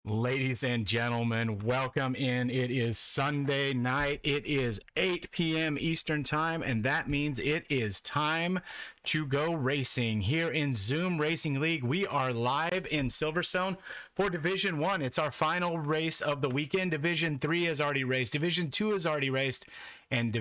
Ladies and gentlemen, welcome in. It is Sunday night. It is 8 p.m. Eastern Time, and that means it is time to go racing. Here in Zoom Racing League, we are live in Silverstone for Division 1. It's our final race of the weekend. Division 3 has already raced. Division 2 has already raced. And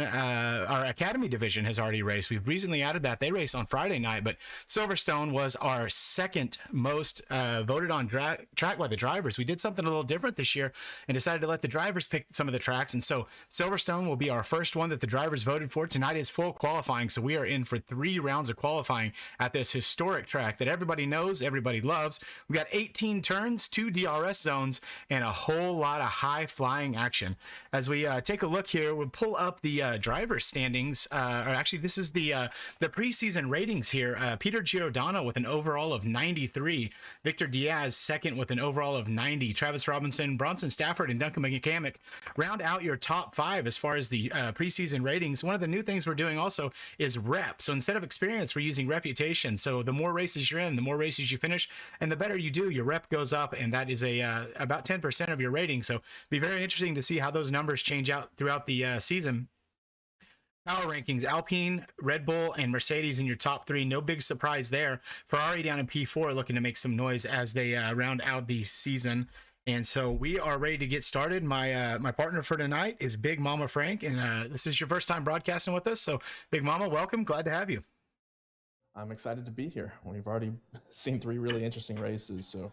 our Academy division has already raced. We've recently added that. They raced on Friday night, but Silverstone was our second most voted on track by the drivers. We did something a little different this year and decided to let the drivers pick some of the tracks. And so Silverstone will be our first one that the drivers voted for. Tonight is full qualifying, so we are in for 3 rounds of qualifying at this historic track that everybody knows, everybody loves. We got 18 turns, 2 DRS zones, and a whole lot of high flying action. As we take a look here, we'll pull up the driver standings. Or actually, this is the preseason ratings here. Peter Giordano with an overall of 93. Victor Diaz second with an overall of 90. Travis Robinson, Bronson Stafford, and Duncan McCamick round out your top 5 as far as the preseason ratings. One of the new things we're doing also is rep. So instead of experience, we're using reputation. So the more races you're in, the more races you finish, and the better you do, your rep goes up, and that is about 10% of your rating. So be very interesting to see how those numbers change out throughout the season. Power rankings: Alpine, Red Bull, and Mercedes in your top 3. No big surprise there. Ferrari down in P4 looking to make some noise as they round out the season. And so we are ready to get started. My partner for tonight is Big Mama Frank, and this is your first time broadcasting with us. So Big Mama, welcome. Glad to have you. I'm excited to be here. We've already seen 3 really interesting races, so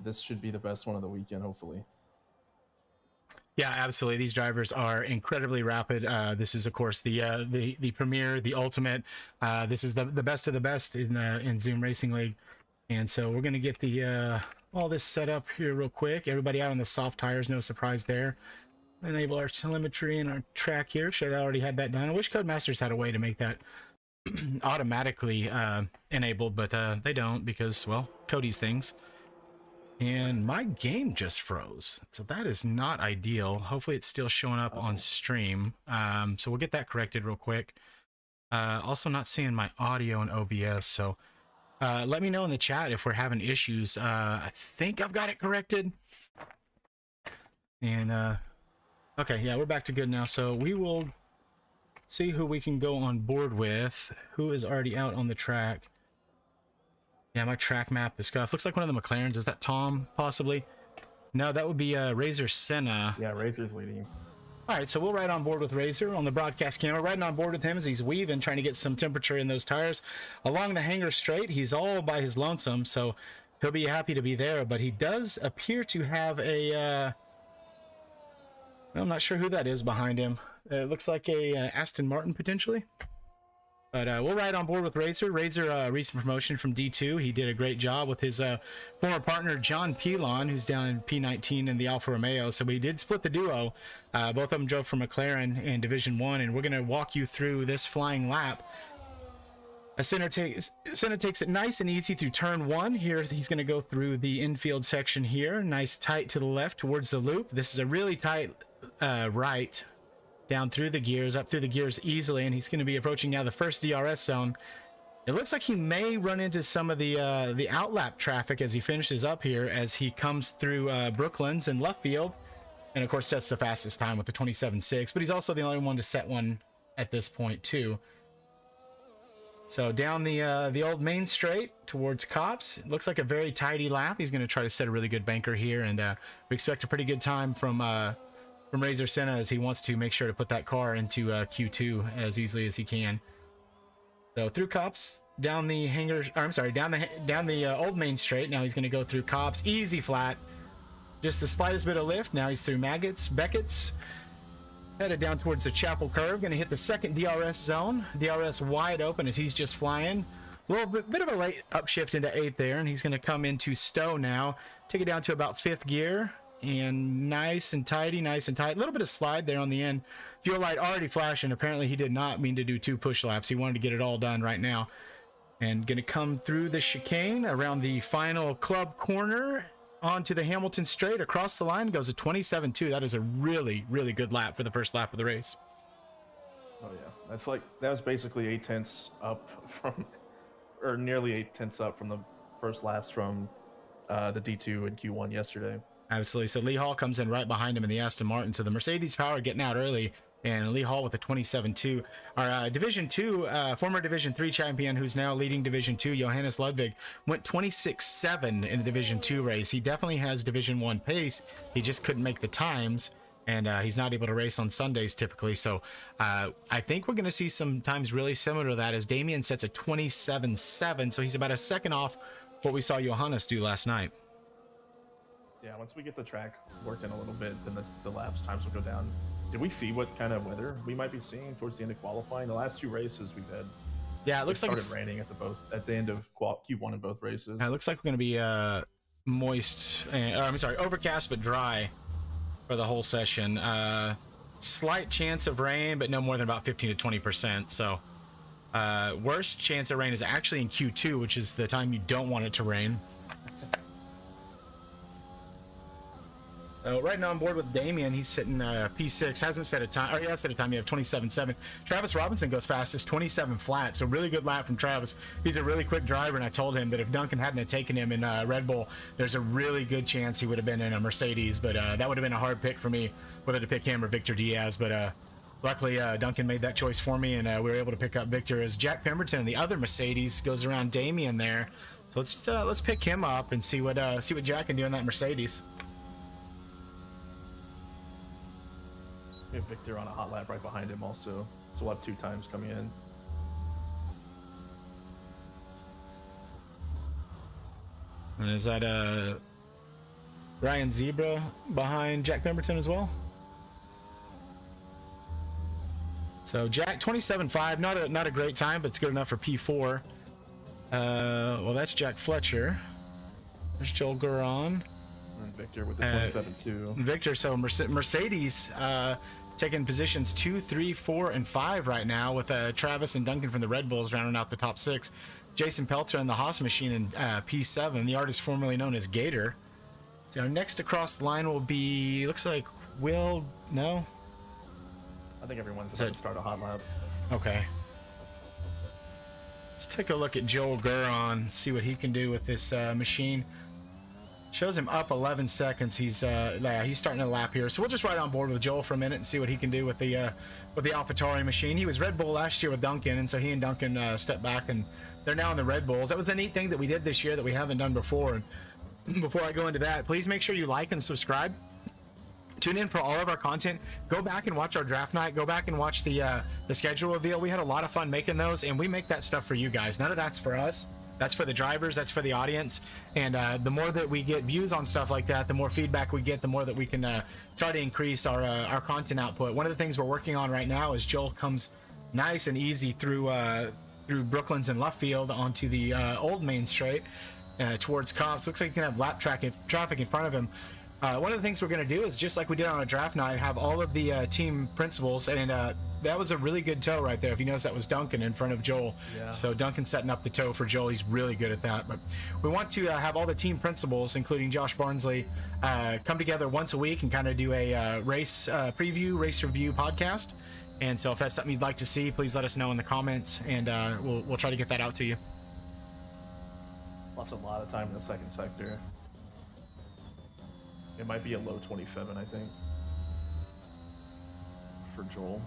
this should be the best one of the weekend, hopefully. Yeah, absolutely. These drivers are incredibly rapid. This is, of course, the premier, the ultimate. This is the best of the best in Zoom Racing League, and so we're gonna get the all this set up here real quick. Everybody out on the soft tires, no surprise there. Enable our telemetry and our track here. Should have already had that done. I wish Codemasters had a way to make that automatically enabled, but they don't because, well, Cody's things. And my game just froze, so that is not ideal. Hopefully it's still showing up on stream. So we'll get that corrected real quick. Also not seeing my audio in OBS, so let me know in the chat if we're having issues. I think I've got it corrected. And okay, yeah, we're back to good now. So we will see who we can go on board with. Who is already out on the track? Yeah, my track map is scuffed. Looks like one of the McLarens. Is that Tom, possibly? No, that would be Razor Senna. Yeah, Razor's leading. All right, so we'll ride on board with Razor on the broadcast camera. Riding on board with him as he's weaving, trying to get some temperature in those tires. Along the hangar straight, he's all by his lonesome, so he'll be happy to be there. But he does appear to have a... I'm not sure who that is behind him. It looks like a Aston Martin, potentially. But we'll ride on board with Razor. Razor, recent promotion from D2. He did a great job with his former partner, John Pilon, who's down in P19 in the Alfa Romeo. So we did split the duo. Both of them drove for McLaren in Division 1, and we're going to walk you through this flying lap. Senna takes it nice and easy through turn 1. Here, he's going to go through the infield section here. Nice tight to the left towards the loop. This is a really tight right. Down through the gears, up through the gears easily, and he's going to be approaching now the first DRS zone. It looks like he may run into some of the outlap traffic as he finishes up here, as he comes through Brooklands and left field, and of course sets the fastest time with the 27.6. But he's also the only one to set one at this point too. So down the old main straight towards Cops. It looks like a very tidy lap. He's going to try to set a really good banker here, and we expect a pretty good time from Razor Senna, as he wants to make sure to put that car into Q2 as easily as he can. So through Cops, down the hangar, or I'm sorry, down the old main straight. Now he's going to go through Cops, easy flat, just the slightest bit of lift. Now he's through Beckett's, headed down towards the Chapel Curve. Going to hit the second DRS zone. DRS wide open as he's just flying. A little bit of a late upshift into 8th there, and he's going to come into Stowe now. Take it down to about 5th gear. And nice and tidy, nice and tight. A little bit of slide there on the end. Fuel light already flashing. Apparently he did not mean to do 2 push laps. He wanted to get it all done right now. And going to come through the chicane around the final club corner onto the Hamilton straight. Across the line goes a 27.2. That is a really, really good lap for the first lap of the race. Oh yeah, that was basically 8 tenths up from, or nearly 8 tenths up from the first laps from the D2 and Q1 yesterday. Absolutely. So Lee Hall comes in right behind him in the Aston Martin. So the Mercedes power getting out early, and Lee Hall with a 27.2. Our Division 2, former Division 3 champion who's now leading Division 2, Johannes Ludwig, went 26.7 in the Division 2 race. He definitely has Division 1 pace. He just couldn't make the times, and he's not able to race on Sundays typically. So I think we're going to see some times really similar to that as Damien sets a 27.7. So he's about a second off what we saw Johannes do last night. Yeah, once we get the track working a little bit, then the laps times will go down. Did we see what kind of weather we might be seeing towards the end of qualifying? The last 2 races we've had. Yeah, it looks like it's raining at the end of Q1 in both races. It looks like we're going to be moist. Overcast but dry for the whole session. Slight chance of rain, but no more than about 15 to 20%. So, worst chance of rain is actually in Q2, which is the time you don't want it to rain. Right now on board with Damien, he's sitting P6, hasn't set a time, or he has set a time, you have 27.7. Travis Robinson goes fastest, 27 flat, so really good lap from Travis. He's a really quick driver, and I told him that if Duncan hadn't have taken him in Red Bull, there's a really good chance he would have been in a Mercedes, but that would have been a hard pick for me, whether to pick him or Victor Diaz, but luckily Duncan made that choice for me, and we were able to pick up Victor as Jack Pemberton, the other Mercedes, goes around Damien there. So let's pick him up and see what Jack can do in that Mercedes. We have Victor on a hot lap right behind him also. So we'll have 2 times coming in. And is that Ryan Zebra behind Jack Pemberton as well? So Jack 27.5, not a great time, but it's good enough for P4. Well, that's Jack Fletcher. There's Joel Guron. And Victor with the 27.2. Victor, so Mercedes taking positions 2, 3, 4, and 5 right now with Travis and Duncan from the Red Bulls rounding out the top 6. Jason Peltzer and the Haas machine in P7, the artist formerly known as Gator. So next across the line will be, looks like no? I think everyone's about to start a hot lap. Okay. Let's take a look at Joel Guron, see what he can do with this machine. Shows him up 11 seconds. He's starting a lap here. So we'll just ride on board with Joel for a minute and see what he can do with the AlphaTauri machine. He was Red Bull last year with Duncan, and so he and Duncan stepped back, and they're now in the Red Bulls. That was a neat thing that we did this year that we haven't done before. And before I go into that, please make sure you like and subscribe. Tune in for all of our content. Go back and watch our draft night. Go back and watch the schedule reveal. We had a lot of fun making those, and we make that stuff for you guys. None of that's for us. That's for the drivers, that's for the audience, and the more that we get views on stuff like that, the more feedback we get, the more that we can try to increase our content output. One of the things we're working on right now is Joel comes nice and easy through Brooklands and Luffield onto the old main straight towards Cops. Looks like he's going to have lap traffic in front of him. One of the things we're going to do is, just like we did on a draft night, have all of the team principals, and that was a really good tow right there. If you notice, that was Duncan in front of Joel. Yeah. So Duncan setting up the tow for Joel. He's really good at that. But we want to have all the team principals, including Josh Barnsley, come together once a week and kind of do a race preview, race review podcast. And so if that's something you'd like to see, please let us know in the comments, and we'll try to get that out to you. Lost a lot of time in the second sector. It might be a low 27, I think, for Joel.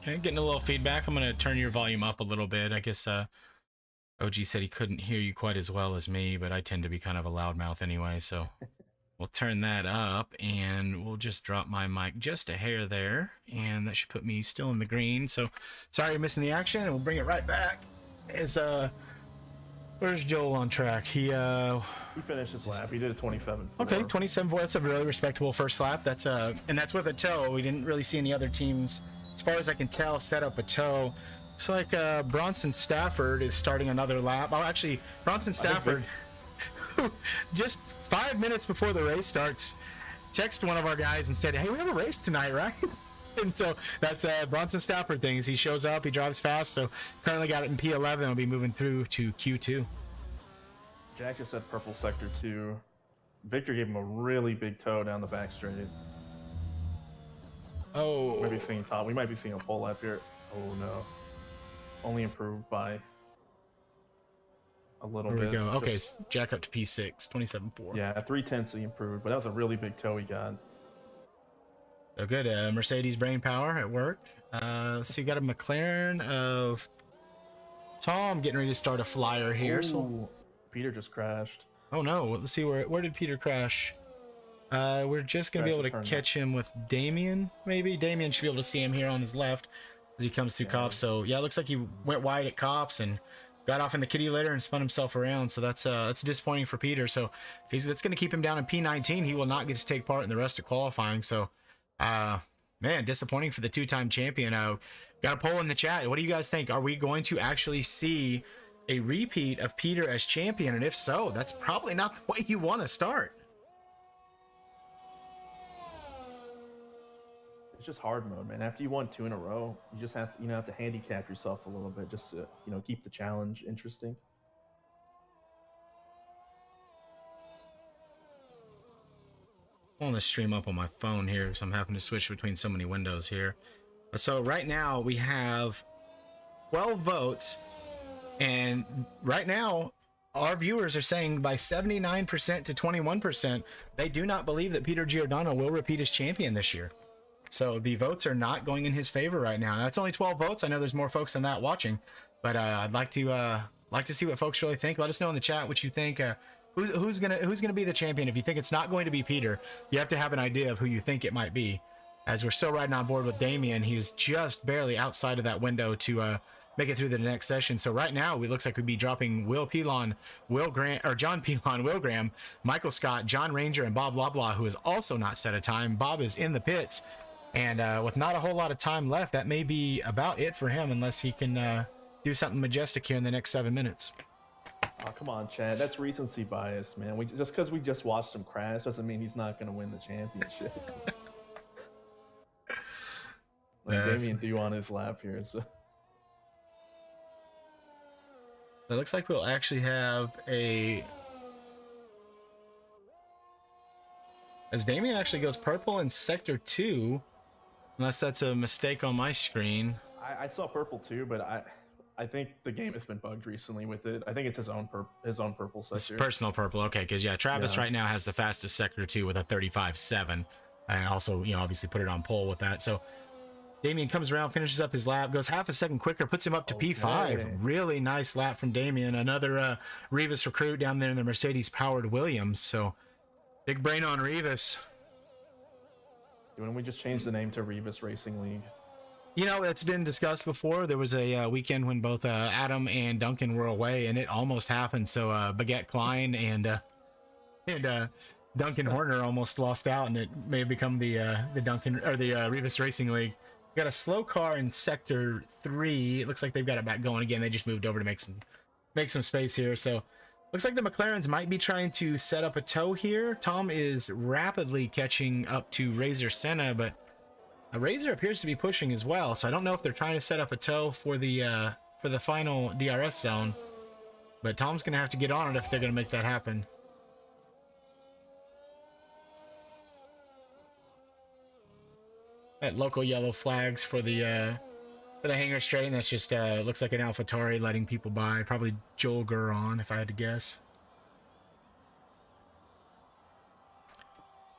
Okay, getting a little feedback. I'm going to turn your volume up a little bit. I guess OG said he couldn't hear you quite as well as me, but I tend to be kind of a loudmouth anyway, so we'll turn that up, and we'll just drop my mic just a hair there, and that should put me still in the green. So sorry you're missing the action, and we'll bring it right back. Where's Joel on track? He finished his lap. He did a 27.4. Okay, 27.4. That's a really respectable first lap. That's and that's with a tow. We didn't really see any other teams, as far as I can tell, set up a tow. Looks like Bronson Stafford is starting another lap. Oh, actually, Bronson Stafford, just 5 minutes before the race starts, text one of our guys and said, "Hey, we have a race tonight, right?" And so that's Bronson Stafford things. He shows up, he drives fast, so currently got it in P11. We'll be moving through to Q2. Jack just said purple sector 2. Victor gave him a really big tow down the back straight. Oh. We might be seeing a pole lap here. Oh no. only improved by a little There we bit. go. Okay, Just, jack up to P6, 27.4. yeah, 3/10 he improved, but that was a really big toe he got. So good. Mercedes brain power at work. So you got a McLaren of Tom getting ready to start a flyer here. So, Ooh, Peter just crashed. oh no, let's see where did Peter crash? We're just gonna be Crashed able the to turn catch him with Damien. Maybe Damien should be able to see him here on his left as he comes through Yeah. Cops. So yeah, it looks like he went wide at Cops and got off in the kitty litter and spun himself around. So that's disappointing for Peter. So that's going to keep him down in P19. He will not get to take part in the rest of qualifying. So, man, disappointing for the two-time champion. Got a poll in the chat. What do you guys think? Are we going to actually see a repeat of Peter as champion? And if so, that's probably not the way you want to start. It's just hard mode, man. After you won 2 in a row, you just have to, have to handicap yourself a little bit just to, keep the challenge interesting. Pulling the stream up on my phone here, so I'm having to switch between so many windows here. So right now we have 12 votes, and right now our viewers are saying by 79% to 21% they do not believe that Peter Giordano will repeat as champion this year. So the votes are not going in his favor right now. That's only 12 votes. I know there's more folks than that watching, but I'd like to see what folks really think. Let us know in the chat what you think. Who's gonna be the champion? If you think it's not going to be Peter, you have to have an idea of who you think it might be. As we're still riding on board with Damien, he's just barely outside of that window to make it through the next session. So right now, it looks like we'd be dropping Will Pilon, John Pilon, Will Graham, Michael Scott, John Ranger, and Bob Loblaw, who is also not set a time. Bob is in the pits. And with not a whole lot of time left, that may be about it for him, unless he can do something majestic here in the next 7 minutes. Oh, come on, Chad. That's recency bias, man. Just because we just watched him crash doesn't mean he's not going to win the championship. Like Damien due on his lap here. So. It looks like we'll actually have as Damien actually goes purple in sector 2. Unless that's a mistake on my screen. I saw purple too, but I think the game has been bugged recently with it. I think it's his own purple sector. It's personal purple. Okay, because Travis right now has the fastest sector 2 with a 35.7, and also obviously put it on pole with that. So Damien comes around, finishes up his lap, goes half a second quicker, puts him up to P5. Really nice lap from Damien. Another Rivas recruit down there in the Mercedes powered Williams. So big brain on Rivas. When we just changed the name to Rivas Racing League. It's been discussed before. There was a weekend when both Adam and Duncan were away, and it almost happened. So Baguette Klein and Duncan Horner almost lost out, and it may have become the Duncan or the Rivas Racing League. Got a slow car in sector 3. It looks like they've got it back going again. They just moved over to make some space here. So looks like the McLarens might be trying to set up a tow here. Tom is rapidly catching up to Razor Senna, but Razor appears to be pushing as well. So I don't know if they're trying to set up a tow for the final DRS zone, but Tom's going to have to get on it if they're going to make that happen. That local yellow flags for the hangar straight, and that's just looks like an AlphaTauri letting people by. Probably Joel Guron, if I had to guess.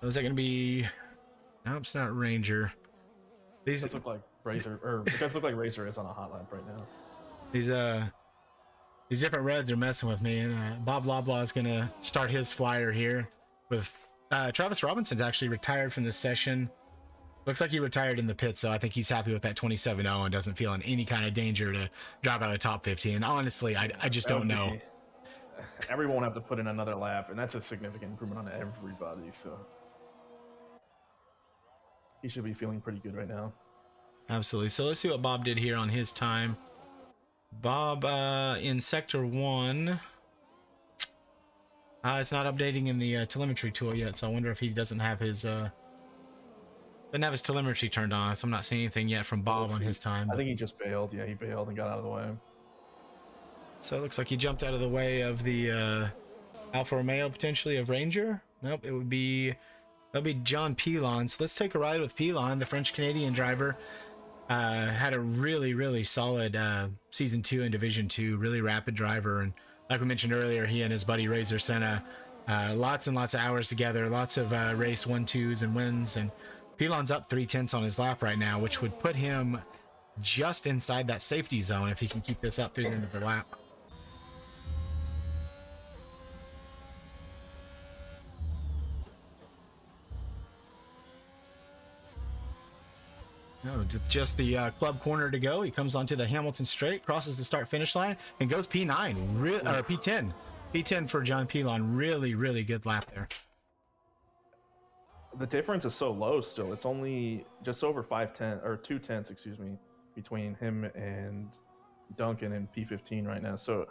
Is that going to be? No, it's not Ranger. These look like Razor, or it does look like Razor is on a hot lap right now. These different reds are messing with me, and Bob Loblaw is going to start his flyer here with Travis Robinson's actually retired from this session. Looks like he retired in the pit, so I think he's happy with that 27-0 and doesn't feel in any kind of danger to drop out of the top 15. And honestly, I just don't know. Everyone will have to put in another lap, and that's a significant improvement on everybody. So he should be feeling pretty good right now. Absolutely. So let's see what Bob did here on his time. Bob in sector 1. It's not updating in the telemetry tool yet, so I wonder if he doesn't have his telemetry turned on, so I'm not seeing anything yet from Bob on his time. I think he just bailed. Yeah, he bailed and got out of the way. So it looks like he jumped out of the way of the Alfa Romeo, potentially, of Ranger. Nope, that'll be John Pilon. So let's take a ride with Pilon, the French-Canadian driver. Had a really solid season 2 in Division 2, really rapid driver, and like we mentioned earlier, he and his buddy Razor Senna, lots and lots of hours together, lots of race 1-2s and wins, and Pilon's up 3/10 on his lap right now, which would put him just inside that safety zone if he can keep this up through the end of the lap. No, just the club corner to go. He comes onto the Hamilton straight, crosses the start-finish line, and goes P9, or P10. P10 for John Pilon. Really good lap there. The difference is so low still. It's only just over 5/10 or 2/10, excuse me, between him and Duncan in P15 right now. So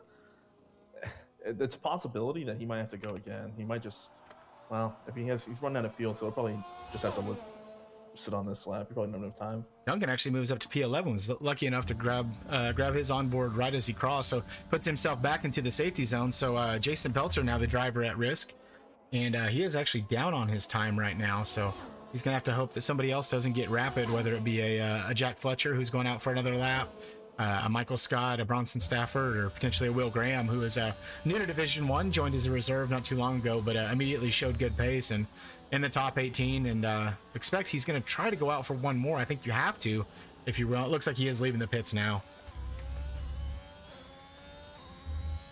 it's a possibility that he might have to go again. He might just, well, if he's running out of fuel, so he'll probably just have to sit on this lap. He probably don't have time. Duncan actually moves up to P11. Was lucky enough to grab his onboard right as he crossed, so puts himself back into the safety zone. So Jason Peltzer now the driver at risk, and he is actually down on his time right now. So he's gonna have to hope that somebody else doesn't get rapid, whether it be a Jack Fletcher who's going out for another lap, a Michael Scott, a Bronson Stafford, or potentially a Will Graham, who is new to Division 1, joined as a reserve not too long ago, but immediately showed good pace and in the top 18, and expect he's going to try to go out for one more. I think you have to if you will. It looks like he is leaving the pits now.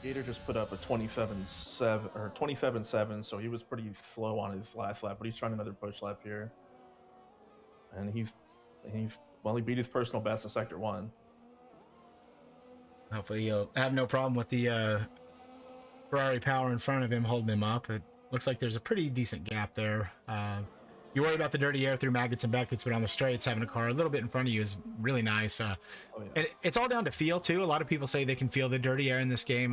Gator just put up a 27.7 or 27.7, so he was pretty slow on his last lap, but he's trying another push lap here, and he beat his personal best in Sector 1. Hopefully he'll have no problem with the Ferrari power in front of him holding him up. It looks like there's a pretty decent gap there. You worry about the dirty air through Maggots and Beckett's, but on the straights, having a car a little bit in front of you is really nice. And it's all down to feel, too. A lot of people say they can feel the dirty air in this game.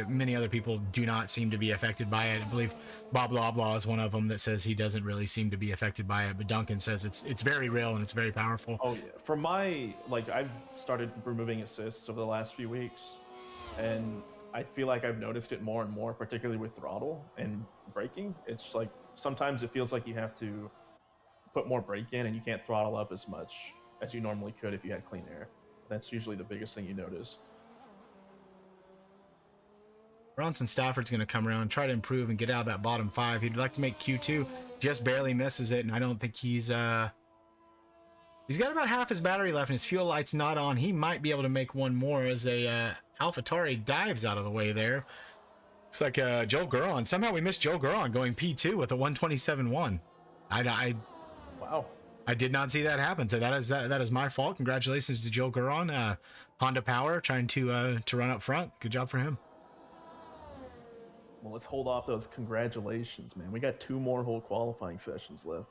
Many other people do not seem to be affected by it. I believe Bob Loblaw is one of them that says he doesn't really seem to be affected by it, but Duncan says it's very real and it's very powerful. Oh, yeah. For I've started removing assists over the last few weeks, and I feel like I've noticed it more and more, particularly with throttle and braking. It's like sometimes it feels like you have to put more brake in and you can't throttle up as much as you normally could if you had clean air. That's usually the biggest thing you notice. Bronson Stafford's going to come around and try to improve and get out of that bottom 5. He'd like to make Q2, just barely misses it, and I don't think he's got about half his battery left and his fuel light's not on. He might be able to make one more as a AlphaTauri dives out of the way there. Looks like Joe Guron. Somehow we missed Joe Guron going P2 with a 127.1. Wow. I did not see that happen. So that is my fault. Congratulations to Joe Guron. Honda Power trying to run up front. Good job for him. Well, let's hold off those congratulations, man. We got 2 more whole qualifying sessions left.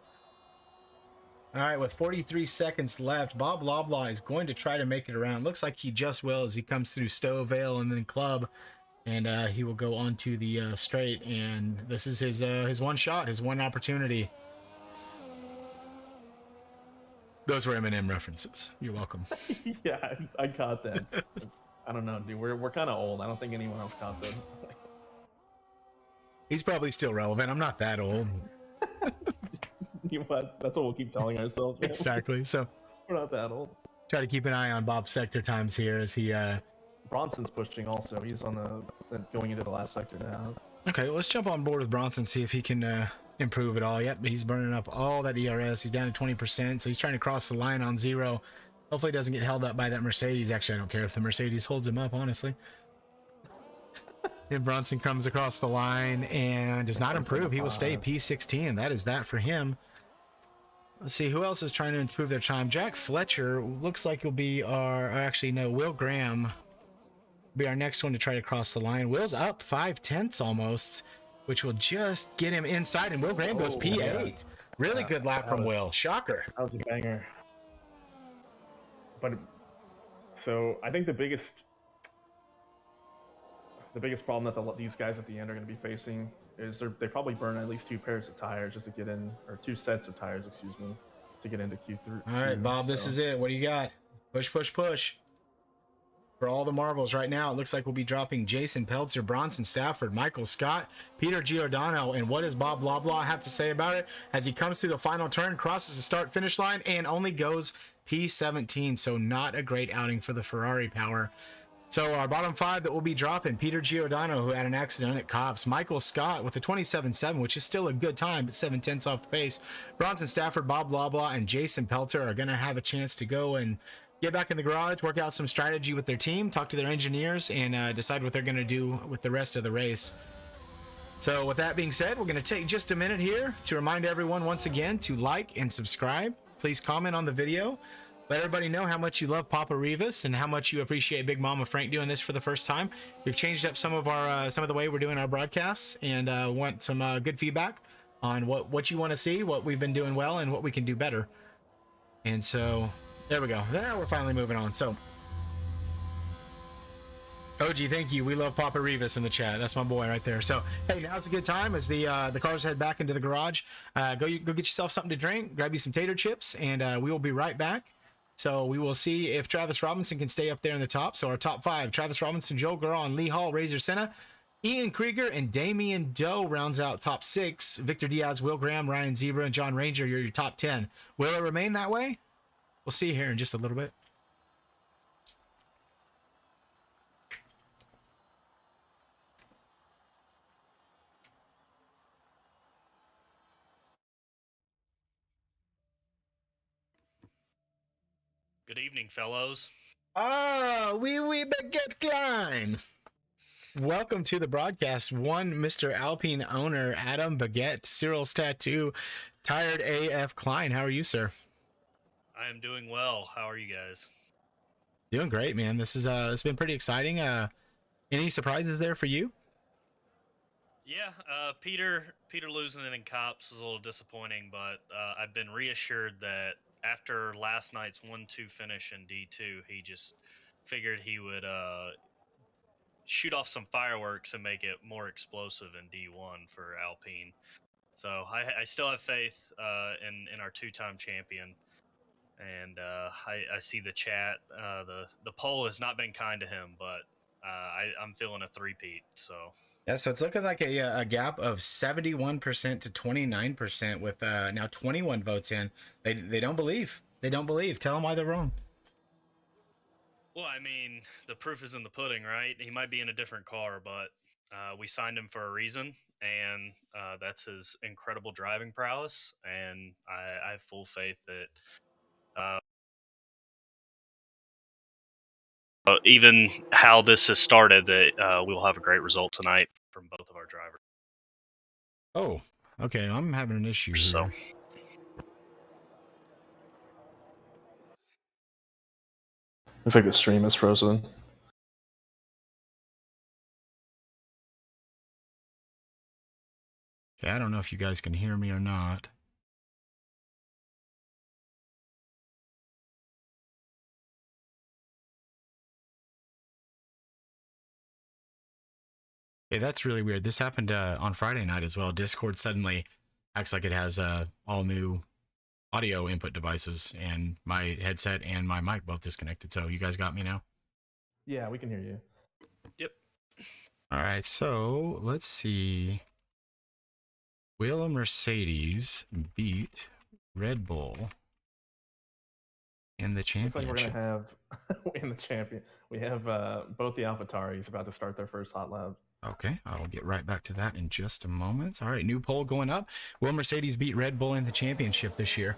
All right, with 43 seconds left, Bob Loblaw is going to try to make it around. Looks like he just will as he comes through Stowvale and then Club, and he will go onto the straight. And this is his one shot, his one opportunity. Those were Eminem references. You're welcome. Yeah, I caught that. I don't know, dude. We're kind of old. I don't think anyone else caught them. He's probably still relevant. I'm not that old. You know what? That's what we'll keep telling ourselves, man. Exactly. So we're not that old. Try to keep an eye on Bob's sector times here as he Bronson's pushing also. He's on the going into the last sector now. Okay, well, let's jump on board with Bronson, see if he can improve at all. Yep, he's burning up all that ERS. He's down to 20%, so he's trying to cross the line on 0. Hopefully he doesn't get held up by that Mercedes. Actually, I don't care if the Mercedes holds him up, honestly. And Bronson comes across the line and does not improve. He will stay P16. That is that for him. Let's see, who else is trying to improve their time? Jack Fletcher looks like he'll be Will Graham will be our next one to try to cross the line. Will's up 5/10 almost, which will just get him inside, and Will Graham goes P8. Yeah. Really good lap from Will. Shocker. That was a banger. But so I think the biggest problem that these guys at the end are going to be facing is they probably burn at least 2 pairs of tires just to get in, or 2 sets of tires, excuse me, to get into Q3. All right, Bob, this is it. What do you got? Push, push, push. For all the marbles right now, it looks like we'll be dropping Jason Peltzer, Bronson Stafford, Michael Scott, Peter Giordano, and what does Bob Loblaw have to say about it as he comes through the final turn, crosses the start-finish line, and only goes P17, so not a great outing for the Ferrari power. So our bottom 5 that will be dropping: Peter Giordano, who had an accident at Cops; Michael Scott with a 27.7, which is still a good time, but 7/10 off the pace. Bronson Stafford, Bob Blabla, and Jason Pelter are going to have a chance to go and get back in the garage, work out some strategy with their team, talk to their engineers, and decide what they're going to do with the rest of the race. So with that being said, we're going to take just a minute here to remind everyone once again to like and subscribe. Please comment on the video. Let everybody know how much you love Papa Rivas and how much you appreciate Big Mama Frank doing this for the first time. We've changed up some of the way we're doing our broadcasts, and want some good feedback on what you want to see, what we've been doing well, and what we can do better. And so there we go. Now we're finally moving on. So OG, thank you. We love Papa Rivas in the chat. That's my boy right there. So hey, now's a good time as the cars head back into the garage. Go get yourself something to drink, grab you some tater chips, and we will be right back. So we will see if Travis Robinson can stay up there in the top. So our top 5: Travis Robinson, Joe Garon, Lee Hall, Razor Senna, Ian Krieger, and Damian Doe rounds out top 6. Victor Diaz, Will Graham, Ryan Zebra, and John Ranger, you're your top 10. Will it remain that way? We'll see here in just a little bit. Good evening, fellows. Oui, Baguette Klein. Welcome to the broadcast. One Mr. Alpine owner, Adam Baguette, Cyril's Tattoo, Tired AF Klein. How are you, sir? I am doing well. How are you guys? Doing great, man. This is it's been pretty exciting. Any surprises there for you? Yeah, Peter losing it in Cops was a little disappointing, but I've been reassured that after last night's 1-2 finish in D2, he just figured he would shoot off some fireworks and make it more explosive in D1 for Alpine. So I still have faith in our 2-time champion. And I see the chat. The poll has not been kind to him, but I'm feeling a three-peat. So Yeah, so it's looking like a gap of 71% to 29% with now 21 votes in. They don't believe. They don't believe. Tell them why they're wrong. well, I mean, the proof is in the pudding, right? He might be in a different car, but we signed him for a reason, and that's his incredible driving prowess. And I have full faith that even how this has started, that we will have a great result tonight from both of our drivers. Oh, okay. I'm having an issue here. So Looks like the stream is frozen. Okay, I don't know if you guys can hear me or not. Hey, that's really weird. This happened on Friday night as well. Discord suddenly acts like it has all new audio input devices, and my headset and my mic both disconnected. So you guys got me now? Yeah, we can hear you. yep. All right, so let's see. Will a Mercedes beat Red Bull in the championship? Looks like we're gonna have in the champion. We have both the AlphaTauris about to start their first hot lap. Okay, I'll get right back to that in just a moment. All right, new poll going up. Will Mercedes beat Red Bull in the championship this year?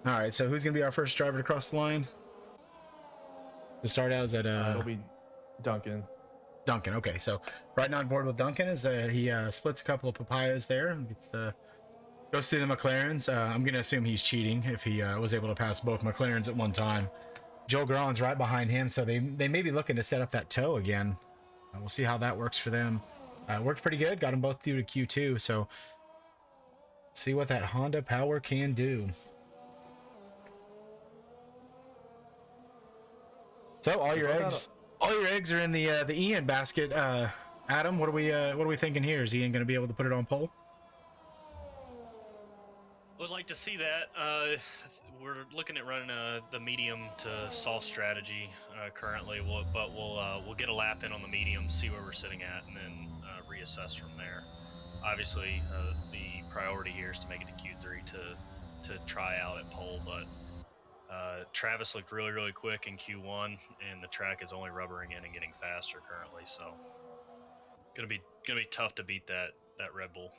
All right, so who's going to be our first driver to cross the line? To start out, is that It'll be Duncan. Duncan. Okay, so right on board with Duncan is that he splits a couple of papayas there and goes through the McLarens. I'm going to assume he's cheating if he was able to pass both McLarens at one time. Joel Garon's right behind him, so they may be looking to set up that toe again. We'll see how that works for them. Worked pretty good. Got them both through to Q2, so see what that Honda power can do. So all your eggs are in the Ian basket. Adam, what are we thinking here? Is Ian going to be able to put it on pole? Would like to see that. We're looking at running the medium to soft strategy currently, but we'll get a lap in on the medium, see where we're sitting at, and then reassess from there. obviously, the priority here is to make it to Q3 to try out at pole, but Travis looked really quick in Q1, and the track is only rubbering in and getting faster currently. So gonna be tough to beat that Red Bull.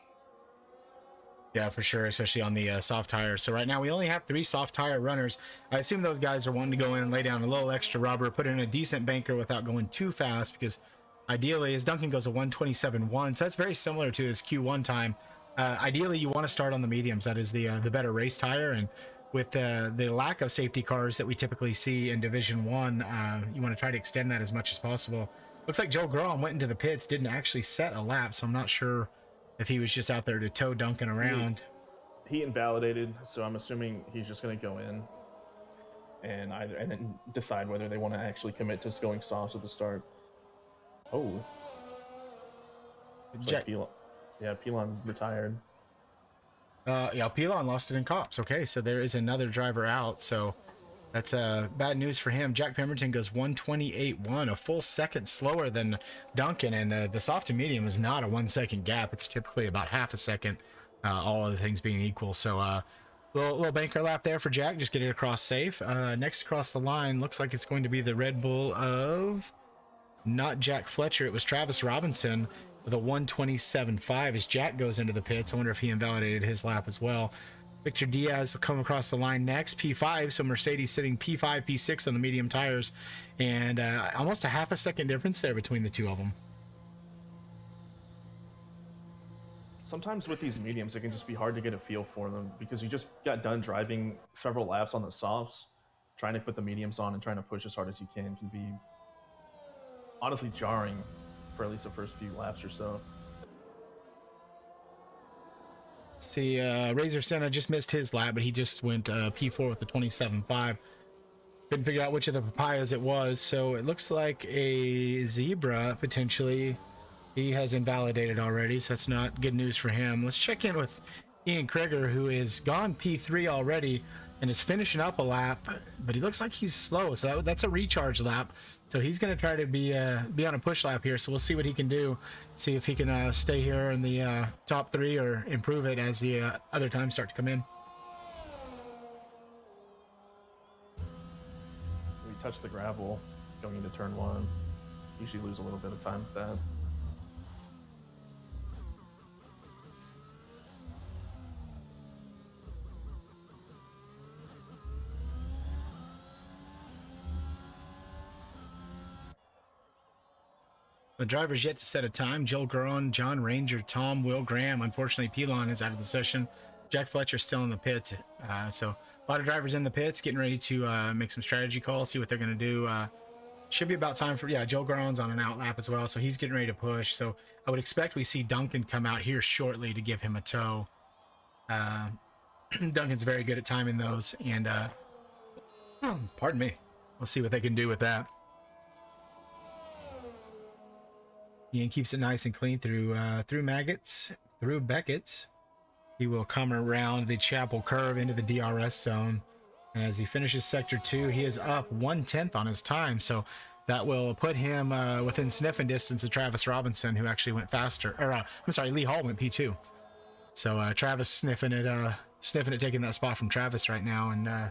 Yeah, for sure, especially on the soft tires. So right now we only have 3 soft tire runners. I assume those guys are wanting to go in and lay down a little extra rubber, put in a decent banker without going too fast, because ideally his Duncan goes a 127.1, so that's very similar to his Q1 time. Ideally, you want to start on the mediums. That is the better race tire, and with the lack of safety cars that we typically see in Division 1, you want to try to extend that as much as possible. Looks like Joe Grom went into the pits, didn't actually set a lap, so I'm not sure if he was just out there to tow Duncan around. He invalidated, so I'm assuming he's just going to go in and then decide whether they want to actually commit to going softs at the start. Oh, Jack, Pilon retired. yeah, Pilon lost it in cops. Okay, so there is another driver out. So that's bad news for him. Jack Pemberton goes 128.1, a full second slower than Duncan, and the soft to medium is not a 1 second gap. It's typically about half a second, all other things being equal. So little banker lap there for Jack. Just get it across safe. Next across the line looks like it's going to be the Red Bull of not Jack Fletcher. It was Travis Robinson with a 127.5 as Jack goes into the pits. I wonder if he invalidated his lap as well. Victor Diaz will come across the line next, P5. So Mercedes sitting P5, P6 on the medium tires, and almost a half a second difference there between the two of them. Sometimes with these mediums, it can just be hard to get a feel for them because you just got done driving several laps on the softs. Trying to put the mediums on and trying to push as hard as you can be honestly jarring for at least the first few laps or so. See, Razor Senna just missed his lap, but he just went P4 with the 27.5. Couldn't figure out which of the papayas it was, so it looks like a Zebra potentially. He has invalidated already, so that's not good news for him. Let's check in with Ian Krieger, who is gone P3 already and is finishing up a lap, but he looks like he's slow, so that's a recharge lap. So he's going to try to be on a push lap here, so we'll see what he can do, see if he can stay here in the top 3 or improve it as the other times start to come in. We touch the gravel going into turn 1. Usually lose a little bit of time with that. The driver's yet to set a time. Joel Garon, John Ranger, Tom, Will Graham. Unfortunately, Pilon is out of the session. Jack Fletcher's still in the pit. So a lot of drivers in the pits getting ready to make some strategy calls, see what they're going to do. Should be about time for, yeah, Joel Garon's on an out lap as well, so he's getting ready to push. So I would expect we see Duncan come out here shortly to give him a tow. Duncan's very good at timing those, and pardon me. We'll see what they can do with that. Ian keeps it nice and clean through Maggots, through Beckett's. He will come around the Chapel curve into the DRS zone. And as he finishes Sector 2, he is up 1/10 on his time. So that will put him within sniffing distance of Travis Robinson, who actually went faster. Or, I'm sorry, Lee Hall went P2. So Travis sniffing it, taking that spot from Travis right now. And I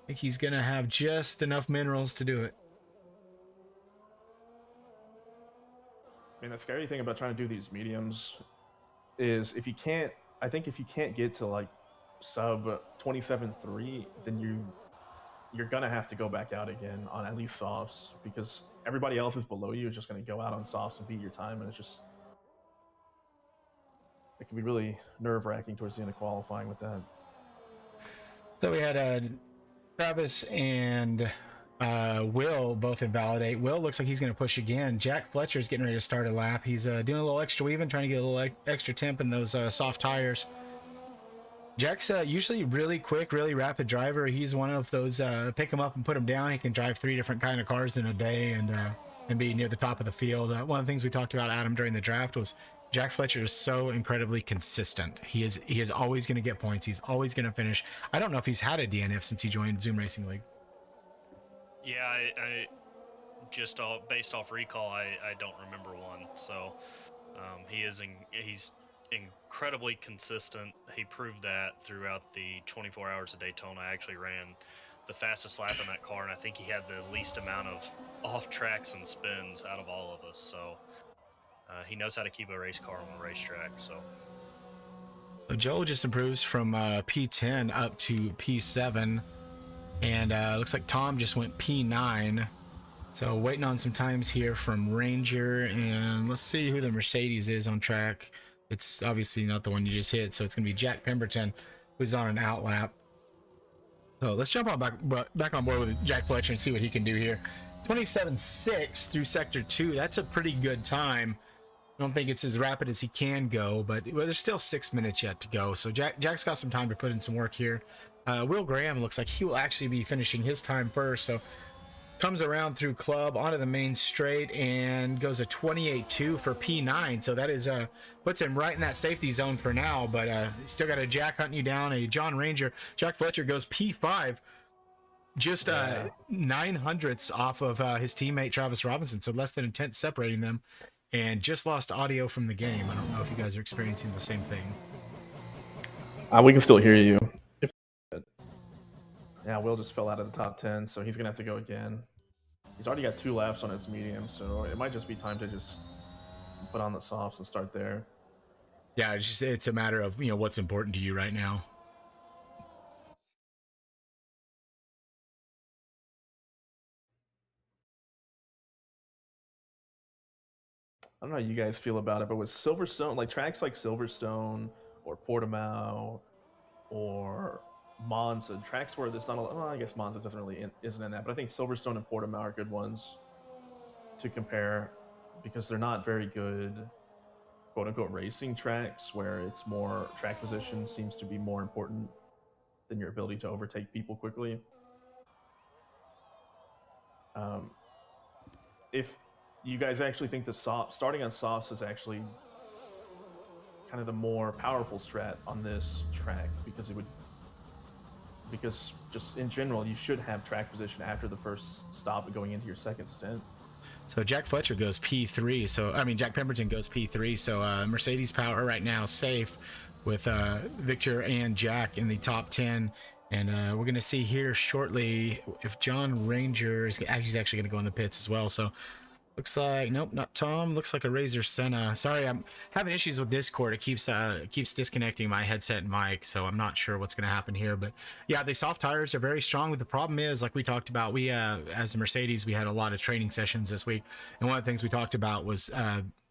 think he's going to have just enough minerals to do it. I mean, the scary thing about trying to do these mediums is if you can't get to like sub 27.3, then you're gonna have to go back out again on at least softs, because everybody else is below you is just gonna go out on softs and beat your time, and it can be really nerve-wracking towards the end of qualifying with that. So we had Travis and Will both invalidate. Will looks like he's going to push again. Jack Fletcher's getting ready to start a lap. He's doing a little extra weaving, trying to get a little extra temp in those soft tires. Jack's usually really quick, really rapid driver. He's one of those pick him up and put him down. He can drive 3 different kind of cars in a day and be near the top of the field. One of the things we talked about, Adam, during the draft was Jack Fletcher is so incredibly consistent. He is always going to get points. He's always going to finish. I don't know if he's had a DNF since he joined Zoom Racing League. Yeah, I just based off recall, I don't remember one. So He's incredibly consistent. He proved that throughout the 24 hours of Daytona. I actually ran the fastest lap in that car, and I think he had the least amount of off tracks and spins out of all of us. So he knows how to keep a race car on the racetrack. So Joe just improves from P10 up to P7, and looks like Tom just went P9. So waiting on some times here from Ranger, and let's see who the Mercedes is on track. It's obviously not the one you just hit, so it's gonna be Jack Pemberton, who's on an out lap. So let's jump on back on board with Jack Fletcher and see what he can do here. 27.6 through sector 2. That's a pretty good time. I don't think it's as rapid as he can go, but there's still 6 minutes yet to go. So Jack's got some time to put in some work here. Will Graham looks like he will actually be finishing his time first. So comes around through club onto the main straight and goes a 28.2 for P9. So that is puts him right in that safety zone for now. But still got a Jack hunting you down, a John Ranger. Jack Fletcher goes P5, just 900ths off of his teammate Travis Robinson. So less than a tenth separating them. And just lost audio from the game. I don't know if you guys are experiencing the same thing. We can still hear you. Yeah, Will just fell out of the top 10, so he's going to have to go again. He's already got 2 laps on his medium, so it might just be time to just put on the softs and start there. Yeah, it's a matter of, what's important to you right now. I don't know how you guys feel about it, but with Silverstone, like tracks like Silverstone or Portimao or Monza, tracks where there's not a lot, well, I guess Monza isn't in that, but I think Silverstone and Portimao are good ones to compare because they're not very good quote-unquote racing tracks where it's more track position seems to be more important than your ability to overtake people quickly. If you guys actually think starting on softs is actually kind of the more powerful strat on this track because just in general you should have track position after the first stop going into your second stint. So Jack Fletcher goes P3. Jack Pemberton goes P3. So Mercedes power right now safe with Victor and Jack in the top 10. And we're going to see here shortly if John Ranger he's actually going to go in the pits as well. So looks like, nope, not Tom. Looks like a Razor Senna. Sorry, I'm having issues with Discord. It keeps disconnecting my headset and mic, so I'm not sure what's going to happen here. But yeah, the soft tires are very strong. But the problem is, like we talked about, we as a Mercedes, we had a lot of training sessions this week, and one of the things we talked about was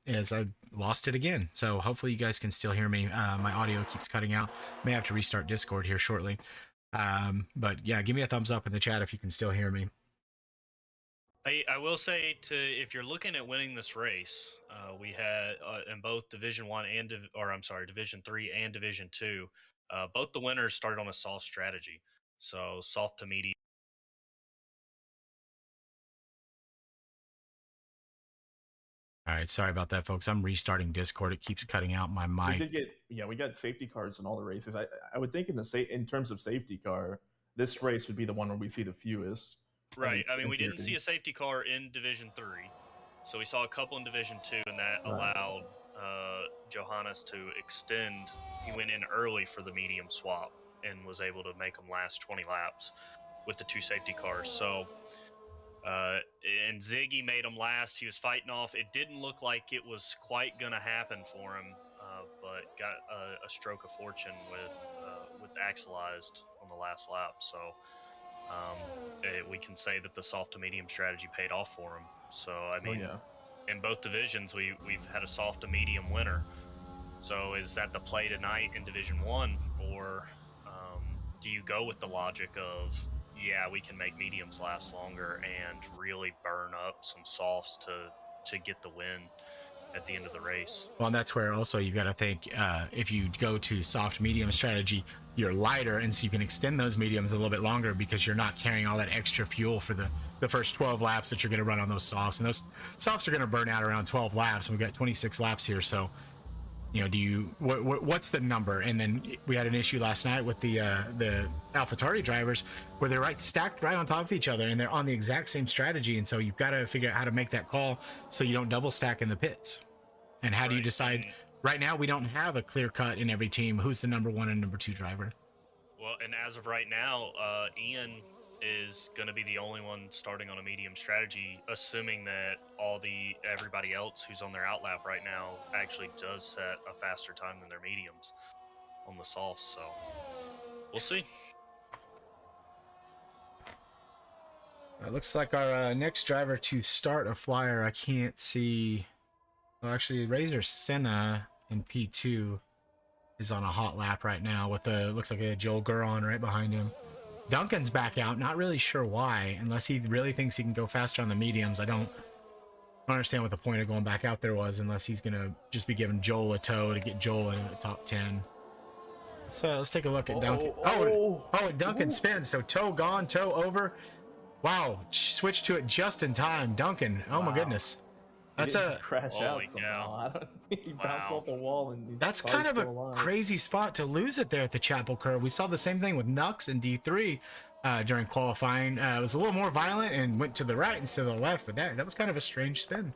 is I lost it again. So hopefully you guys can still hear me. My audio keeps cutting out. May have to restart Discord here shortly. But yeah, give me a thumbs up in the chat if you can still hear me. I will say if you're looking at winning this race, we had in both Division 1 and Division 3 and Division 2, both the winners started on a soft strategy. So soft to medium. All right, sorry about that, folks. I'm restarting Discord. It keeps cutting out my mic. We got safety cars in all the races. I would think in terms of safety car, this race would be the one where we see the fewest. Right. We didn't see a safety car in Division 3. So we saw a couple in Division 2, and that allowed Johannes to extend. He went in early for the medium swap and was able to make them last 20 laps with the 2 safety cars. So, and Ziggy made him last. He was fighting off. It didn't look like it was quite going to happen for him, but got a stroke of fortune with Axelized on the last lap. So we can say that the soft to medium strategy paid off for him. So in both divisions we've had a soft to medium winner. So is that the play tonight in Division 1, or do you go with the logic of we can make mediums last longer and really burn up some softs to get the win at the end of the race? Well, and that's where also you've got to think if you go to soft medium strategy, you're lighter, and so you can extend those mediums a little bit longer because you're not carrying all that extra fuel for the first 12 laps that you're going to run on those softs. And those softs are going to burn out around 12 laps. We've got 26 laps here, so what's the number? And then we had an issue last night with the AlphaTauri drivers where they're stacked right on top of each other, and they're on the exact same strategy. And so you've got to figure out how to make that call so you don't double stack in the pits. And how do you Right, decide? and- Right now, we don't have a clear cut in every team who's the number 1 and number 2 driver. Well, and as of right now, Ian is going to be the only one starting on a medium strategy, assuming that everybody else who's on their outlap right now actually does set a faster time than their mediums on the softs. So we'll see. It looks like our next driver to start a flyer. I can't see. Well, actually, Razor Senna in P2 is on a hot lap right now with looks like a Joel Guron right behind him. Duncan's back out. Not really sure why, unless he really thinks he can go faster on the mediums. I don't understand what the point of going back out there was, unless he's gonna just be giving Joel a tow to get Joel into the top 10. So let's take a look at Duncan. Duncan spins. So toe gone, toe over. Wow, switched to it just in time. Duncan. Oh my goodness. That's a crash out Holy somehow. He bounced Wow. off the wall and that's kind of a crazy spot to lose it there at the Chapel Curve. We saw the same thing with Nux in D3 during qualifying. It was a little more violent and went to the right instead of the left, but that was kind of a strange spin.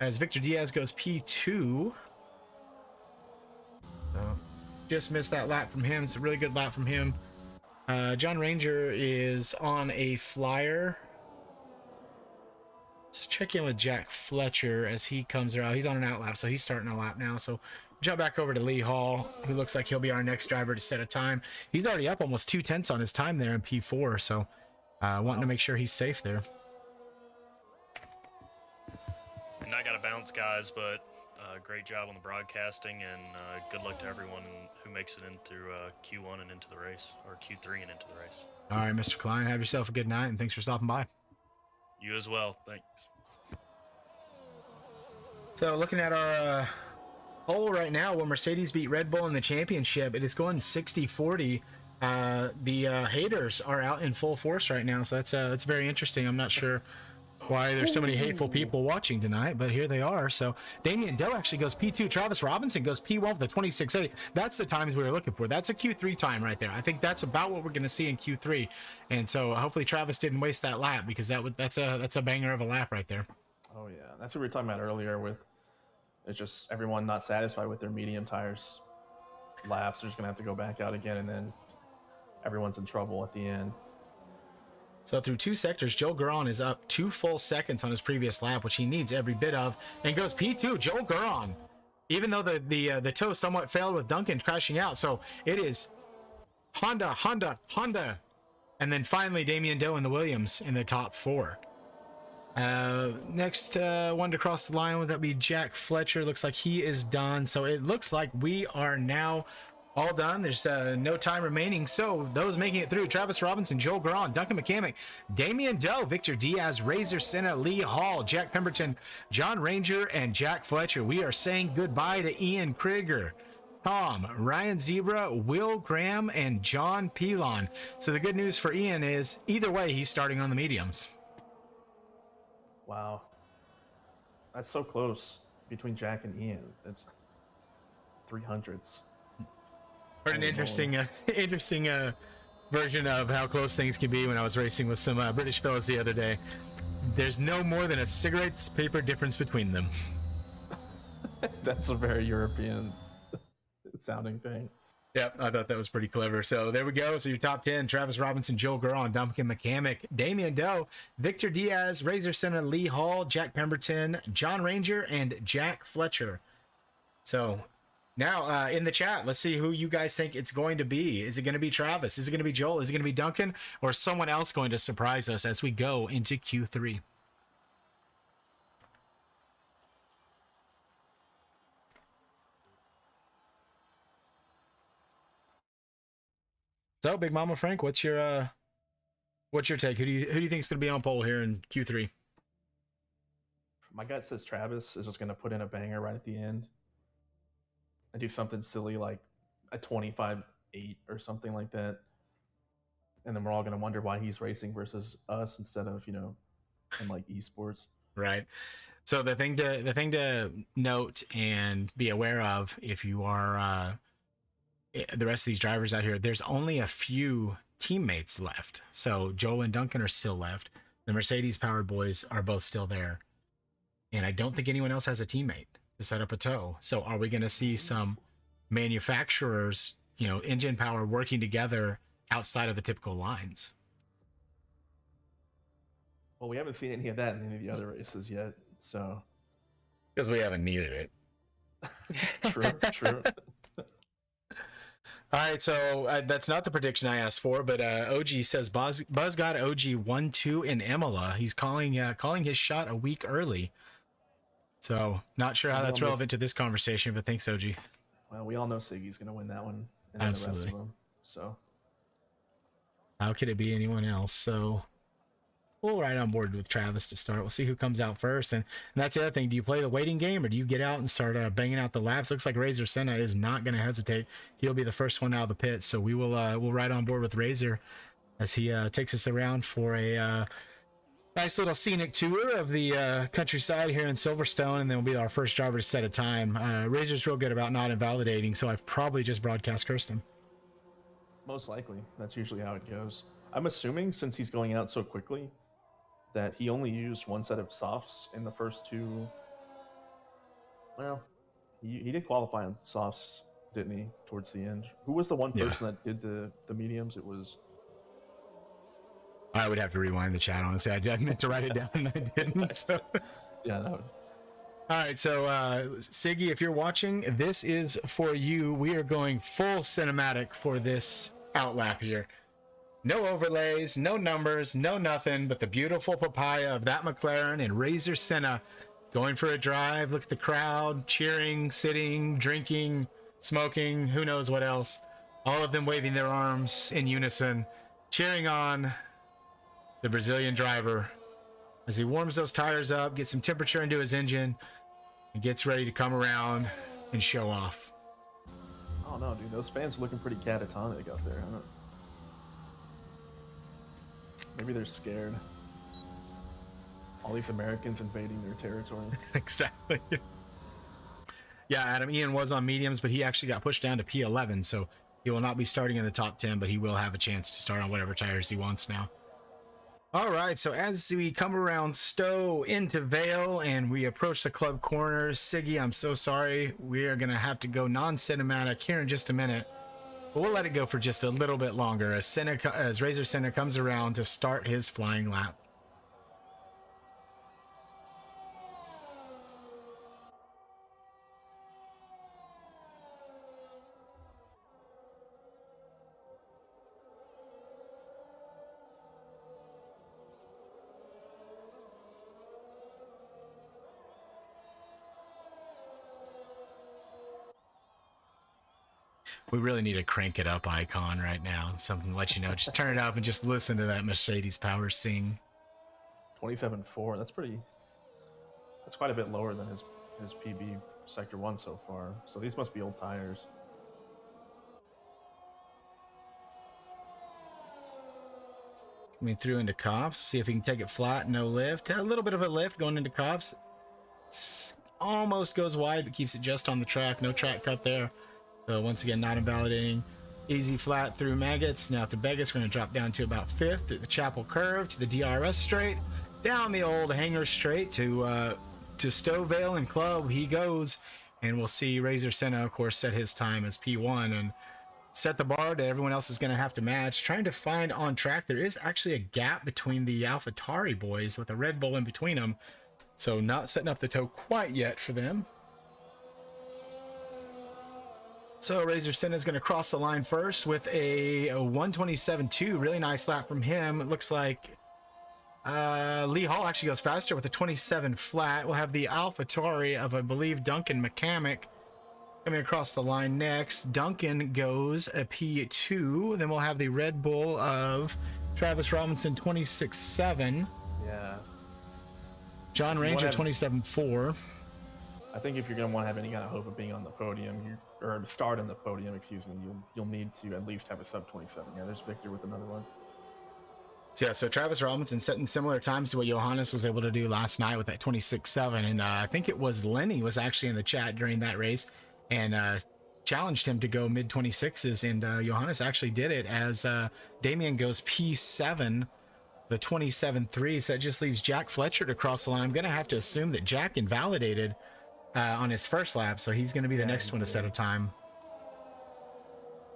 As Victor Diaz goes P2. Just missed that lap from him. It's a really good lap from him. John Ranger is on a flyer. Let's check in with Jack Fletcher as he comes around. He's on an outlap, so he's starting a lap now. So jump back over to Lee Hall, who looks like he'll be our next driver to set a time. He's already up almost 2/10 on his time there in P4, so wanting to make sure he's safe there. And I got to bounce, guys, but great job on the broadcasting, and good luck to everyone who makes it in through Q1 and into the race, or Q3 and into the race. All right, Mr. Klein, have yourself a good night, and thanks for stopping by. You as well. Thanks. So looking at our poll right now, where Mercedes beat Red Bull in the championship, it is going 60-40. The haters are out in full force right now, so that's very interesting. I'm not sure why there's so many hateful people watching tonight, but here they are. So Damian Doe actually goes P2. Travis Robinson goes P1 with the 26.8. That's the times we were looking for. That's a Q3 time right there. I think that's about what we're going to see in Q3. And so hopefully Travis didn't waste that lap, because that's a banger of a lap right there. Oh yeah, that's what we were talking about earlier. With it's just everyone not satisfied with their medium tires laps. They're just gonna have to go back out again, and then everyone's in trouble at the end. So through 2 sectors, Joel Guron is up 2 full seconds on his previous lap, which he needs every bit of, and goes P2. Joel Guron, even though the tow somewhat failed with Duncan crashing out. So it is Honda, and then finally Damian Doe and the Williams in the top 4. Next one to cross the line, would that be Jack Fletcher? Looks like he is done. So it looks like we are now all done. There's no time remaining. So those making it through: Travis Robinson, Joel Guron, Duncan McCamick, Damian Doe, Victor Diaz, Razor Senna, Lee Hall, Jack Pemberton, John Ranger, and Jack Fletcher. We are saying goodbye to Ian Krieger, Tom, Ryan Zebra, Will Graham, and John Pelon. So the good news for Ian is either way, he's starting on the mediums. Wow, that's so close between Jack and Ian. It's 300s. Heard an interesting version of how close things can be when I was racing with some British fellas the other day. There's no more than a cigarette's paper difference between them. That's a very European sounding thing. Yep, I thought that was pretty clever. So there we go. So your top 10: Travis Robinson, Joel Guron, Duncan McCamick, Damian Doe, Victor Diaz, Razor Senna, Lee Hall, Jack Pemberton, John Ranger, and Jack Fletcher. So now in the chat, let's see who you guys think it's going to be. Is it going to be Travis? Is it going to be Joel? Is it going to be Duncan? Or is someone else going to surprise us as we go into Q3? So, Big Mama Frank, what's your take? Who do you think is going to be on pole here in Q3? My gut says Travis is just going to put in a banger right at the end and do something silly like a 25-8 or something like that. And then we're all going to wonder why he's racing versus us instead of, in like esports. Right. So the thing to note and be aware of, if you are the rest of these drivers out here, there's only a few teammates left. So Joel and Duncan are still left. The Mercedes powered boys are both still there. and I don't think anyone else has a teammate to set up a tow. So are we going to see some manufacturers, engine power working together outside of the typical lines? Well, we haven't seen any of that in any of the other races yet, so. Because we haven't needed it. True. All right, so that's not the prediction I asked for, but OG says Buzz got OG 1-2 in Imola. He's calling his shot a week early. So not sure how that's relevant to this conversation, but thanks, OG. Well, we all know Siggy's going to win that one, and Absolutely. the rest of them. So how could it be anyone else? So we'll ride on board with Travis to start. We'll see who comes out first, and that's the other thing. Do you play the waiting game, or do you get out and start banging out the laps? Looks like Razor Senna is not going to hesitate. He'll be the first one out of the pit, so we'll ride on board with Razor as he takes us around for a nice little scenic tour of the countryside here in Silverstone, and then we'll be our first driver to set a time. Razor's real good about not invalidating, so I've probably just broadcast cursed him. Most likely, that's usually how it goes. I'm assuming since he's going out so quickly that he only used one set of softs in the first two. Well, he did qualify on softs, didn't he, towards the end? Who was the one person that did the mediums? It was... I would have to rewind the chat, honestly. I meant to write it down and I didn't. So. Yeah, that would... All right, so Siggy, if you're watching, this is for you. We are going full cinematic for this outlap here. No overlays, no numbers, no nothing, but the beautiful papaya of that McLaren and Razor Senna going for a drive. Look at the crowd cheering, sitting, drinking, smoking, who knows what else. All of them waving their arms in unison, cheering on the Brazilian driver as he warms those tires up, gets some temperature into his engine, and gets ready to come around and show off. Oh no, dude, those fans are looking pretty catatonic out there. Maybe they're scared. All these Americans invading their territory. Exactly. Yeah, Adam, Ian was on mediums, but he actually got pushed down to P11, so he will not be starting in the top 10, but he will have a chance to start on whatever tires he wants now. All right, so as we come around Stowe into Vale and we approach the club corner, Siggy, I'm so sorry. We are going to have to go non-cinematic here in just a minute. But we'll let it go for just a little bit longer as Razor Senna comes around to start his flying lap. We really need a crank it up icon right now. Something to let you know. Just turn it up and just listen to that Mercedes power sing. 27.4. That's quite a bit lower than his PB Sector 1 so far. So these must be old tires. Coming through into Cops. See if he can take it flat. No lift. A little bit of a lift going into Cops. Almost goes wide, but keeps it just on the track. No track cut there. So once again, not invalidating. Easy flat through Maggots. Now at the Beggars, we're going to drop down to about 5th through the Chapel Curve to the DRS straight. Down the old Hangar straight to Stowvale and Club he goes. And we'll see Razor Senna, of course, set his time as P1 and set the bar that everyone else is going to have to match. Trying to find on track. There is actually a gap between the AlphaTauri boys with a Red Bull in between them. So not setting up the tow quite yet for them. So Razor Senna is going to cross the line first with a 127.2. Really nice lap from him. It looks like Lee Hall actually goes faster with a 27 flat. We'll have the AlphaTauri of, I believe, Duncan McCamick coming across the line next. Duncan goes a P2. Then we'll have the Red Bull of Travis Robinson 26.7. Yeah. John Ranger 27.4. I think if you're going to want to have any kind of hope of being on the podium, or start on the podium, excuse me, you'll need to at least have a sub 27. Yeah, there's Victor with another one. Yeah, so Travis Robinson setting similar times to what Johannes was able to do last night with that 26.7. And I think it was Lenny was actually in the chat during that race and challenged him to go mid 26s. And Johannes actually did it as Damien goes P7 the 27.3. So that just leaves Jack Fletcher to cross the line. I'm going to have to assume that Jack invalidated on his first lap, so he's going to be the next one to set a time.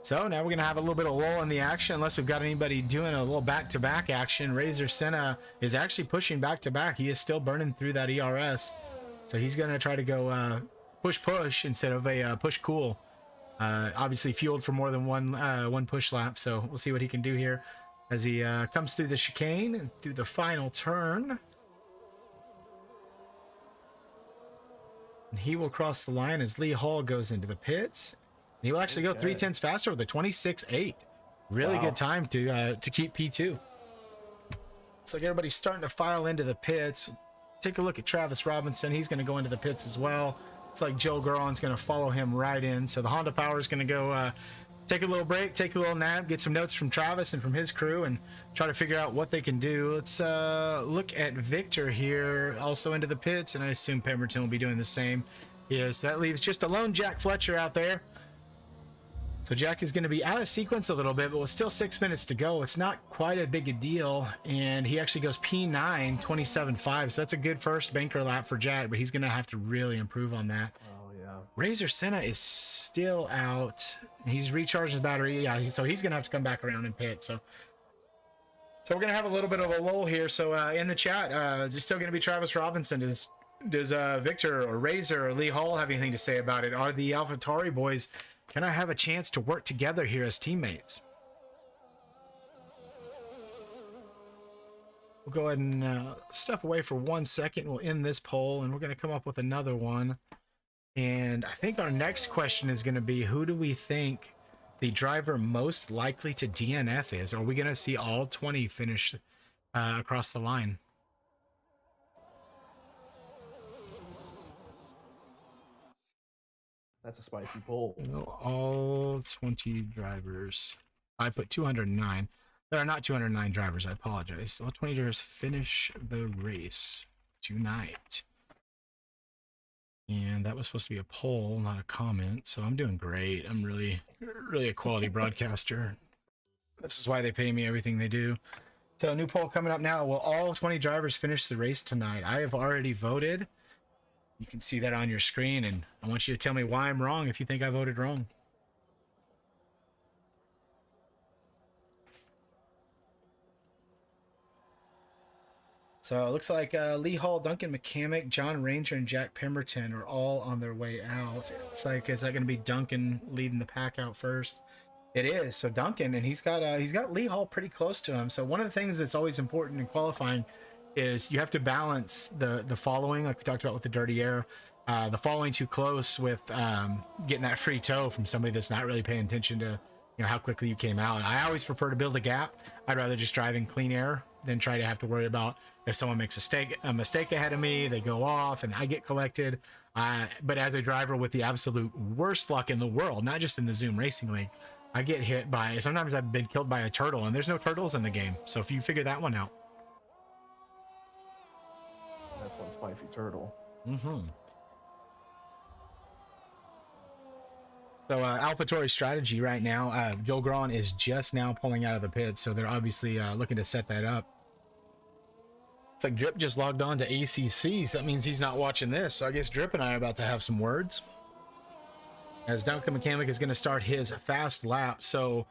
So now we're going to have a little bit of lull in the action, unless we've got anybody doing a little back-to-back action. Razor Senna is actually pushing back-to-back. He is still burning through that ERS. So he's going to try to go push instead of a push-cool. Obviously fueled for more than one push lap, so we'll see what he can do here as he comes through the chicane and through the final turn. And he will cross the line as Lee Hall goes into the pits. He will actually go 3/10 faster with a 26.8. Really good time to keep P2. Looks like everybody's starting to file into the pits. Take a look at Travis Robinson. He's going to go into the pits as well. Looks like Joe Guron's going to follow him right in. So the Honda Power is going to go take a little break, take a little nap, get some notes from Travis and from his crew, and try to figure out what they can do. Let's look at Victor here, also into the pits, and I assume Pemberton will be doing the same. Yes, that leaves just a lone Jack Fletcher out there. So Jack is going to be out of sequence a little bit, but with still 6 minutes to go, it's not quite a big a deal. And he actually goes P9, 27.5. So that's a good first banker lap for Jack, but he's going to have to really improve on that. Oh, yeah. Razor Senna is still out. He's recharged his battery. Yeah, so he's going to have to come back around and pit. So we're going to have a little bit of a lull here. So in the chat, is it still going to be Travis Robinson? Does Victor or Razor or Lee Hall have anything to say about it? Are the AlphaTauri boys... can I have a chance to work together here as teammates? We'll go ahead and step away for 1 second. We'll end this poll, and we're going to come up with another one. And I think our next question is going to be, who do we think the driver most likely to DNF is? Are we going to see all 20 finish across the line? That's a spicy poll. All 20 drivers. I put 209. There are not 209 drivers. I apologize. All 20 drivers finish the race tonight. And that was supposed to be a poll, not a comment. So I'm doing great. I'm really a quality broadcaster. This is why they pay me everything they do. So a new poll coming up now. Will all 20 drivers finish the race tonight? I have already voted. You can see that on your screen, and I want you to tell me why I'm wrong if you think I voted wrong. So it looks like Lee Hall, Duncan McCamick, John Ranger, and Jack Pemberton are all on their way out. It's like, is that going to be Duncan leading the pack out first? It is. So Duncan, and he's got Lee Hall pretty close to him. So one of the things that's always important in qualifying is you have to balance the following, like we talked about with the dirty air, the following too close with getting that free toe from somebody that's not really paying attention to how quickly you came out. I always prefer to build a gap. I'd rather just drive in clean air than try to have to worry about if someone makes a mistake ahead of me, they go off and I get collected. But as a driver with the absolute worst luck in the world, not just in the Zoom Racing League, I get hit by, sometimes I've been killed by a turtle, and there's no turtles in the game. So if you figure that one out. That's one spicy turtle. Mm-hmm. So AlphaTauri strategy right now, Joe Gron is just now pulling out of the pits, so they're obviously looking to set that up. It's like Drip just logged on to ACC, so that means he's not watching this. So I guess Drip and I are about to have some words. As Duncan McCamick is going to start his fast lap, so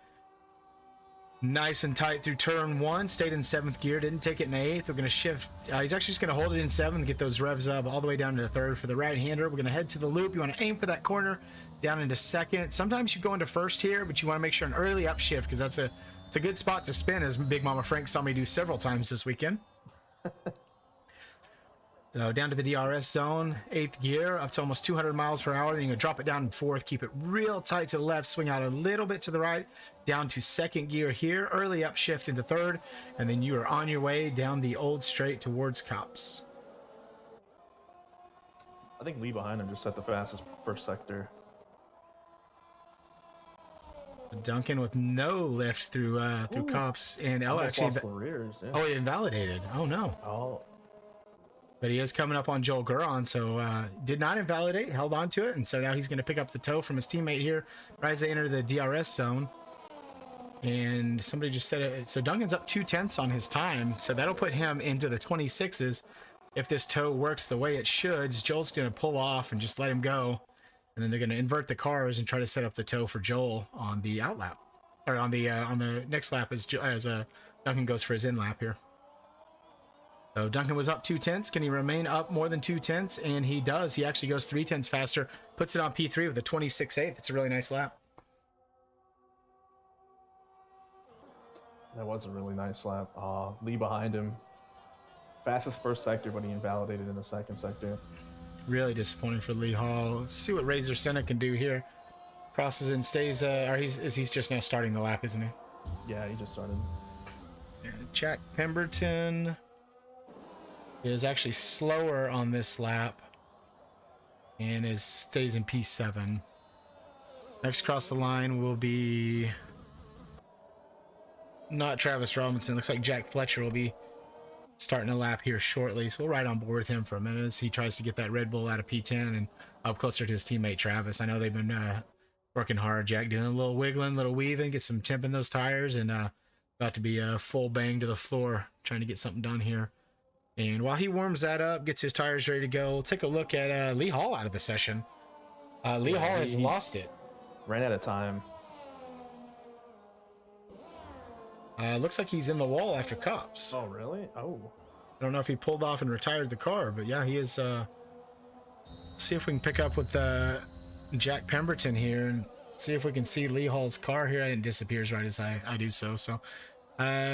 nice and tight through turn one, stayed in 7th gear, didn't take it in 8th. We're going to shift. He's actually just going to hold it in 7th, get those revs up all the way down to the 3rd for the right-hander. We're going to head to the loop. You want to aim for that corner, down into 2nd. Sometimes you go into 1st here, but you want to make sure an early upshift, because it's a good spot to spin, as Big Mama Frank saw me do several times this weekend. So down to the DRS zone, 8th gear, up to almost 200 miles per hour. Then you're going to drop it down in 4th, keep it real tight to the left, swing out a little bit to the right, down to 2nd gear here, early upshift into 3rd, and then you are on your way down the old straight towards Cops. I think Lee behind him just set the fastest first sector. Duncan with no lift through Cops, and L actually lost the rears, yeah. Oh, he invalidated. Oh no. Oh. But he is coming up on Joel Guron, so did not invalidate, held on to it, and so now he's going to pick up the toe from his teammate here right as they enter the DRS zone. And somebody just said it. So Duncan's up 2/10 on his time. So that'll put him into the 26s. If this tow works the way it should, Joel's going to pull off and just let him go. And then they're going to invert the cars and try to set up the tow for Joel on the out lap. Or on the next lap as Duncan goes for his in lap here. So Duncan was up 2/10. Can he remain up more than 2/10? And he does. He actually goes 3/10 faster. Puts it on P3 with a 26.8. That's a really nice lap. That was a really nice lap. Lee behind him. Fastest first sector, but he invalidated in the second sector. Really disappointing for Lee Hall. Let's see what Razor Senna can do here. Crosses and stays, or he's just now starting the lap, isn't he? Yeah, he just started. Jack Pemberton is actually slower on this lap and stays in P7. Next across the line will be not Travis Robinson. Looks like Jack Fletcher will be starting a lap here shortly, so we'll ride on board with him for a minute as he tries to get that Red Bull out of P10 and up closer to his teammate Travis. I know they've been working hard. Jack doing a little wiggling, little weaving, get some temp in those tires, and about to be a full bang to the floor, trying to get something done here. And while he warms that up, gets his tires ready to go, we'll take a look at Lee Hall out of the session. Lee Hall has lost it. Ran out of time. Looks like he's in the wall after cups. Oh, really? Oh. I don't know if he pulled off and retired the car, but yeah, he is. See if we can pick up with Jack Pemberton here and see if we can see Lee Hall's car here. And it disappears right as I do so. So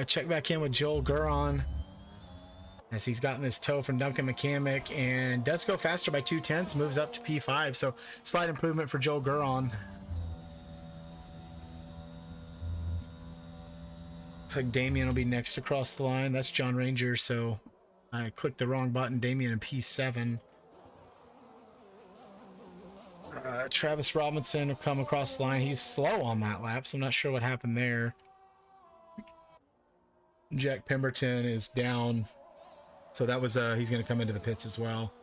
check back in with Joel Guron as he's gotten this tow from Duncan McCamick and does go faster by 2/10, moves up to P5. So slight improvement for Joel Guron. Looks like Damien will be next across the line. That's John Ranger, so I clicked the wrong button. Damien in P7. Travis Robinson will come across the line. He's slow on that lap, so I'm not sure what happened there. Jack Pemberton is down, so that was he's going to come into the pits as well.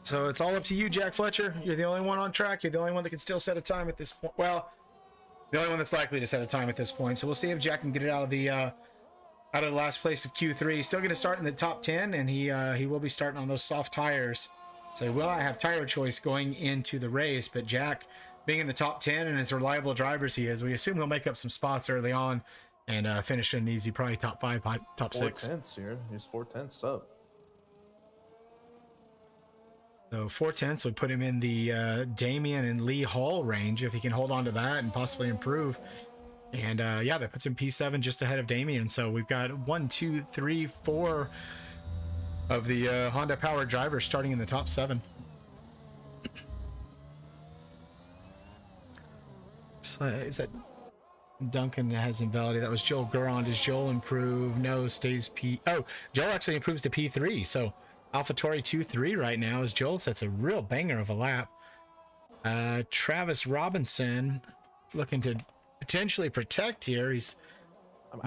So it's all up to you, Jack Fletcher. You're the only one on track. You're the only one that can still set a time at this point. Well, the only one that's likely to set a time at this point. So we'll see if Jack can get it out of the last place of Q3. He's still going to start in the top 10, and he will be starting on those soft tires. So he will not have tire choice going into the race, but Jack, being in the top 10 and as reliable driver as he is, we assume he'll make up some spots early on and finish an easy, probably top 5, top 6. 4/10 here. He's 4/10 up. So 4/10 would put him in the Damien and Lee Hall range if he can hold on to that and possibly improve. And yeah, that puts him P7 just ahead of Damien. So we've got 1, 2, 3, 4 of the Honda powered drivers starting in the top 7. So is that Duncan has invalidated? That was Joel Guron. Does Joel improve? No, stays P. Oh, Joel actually improves to P3. So AlphaTauri 2-3 right now as Joel sets a real banger of a lap. Travis Robinson looking to potentially protect here. I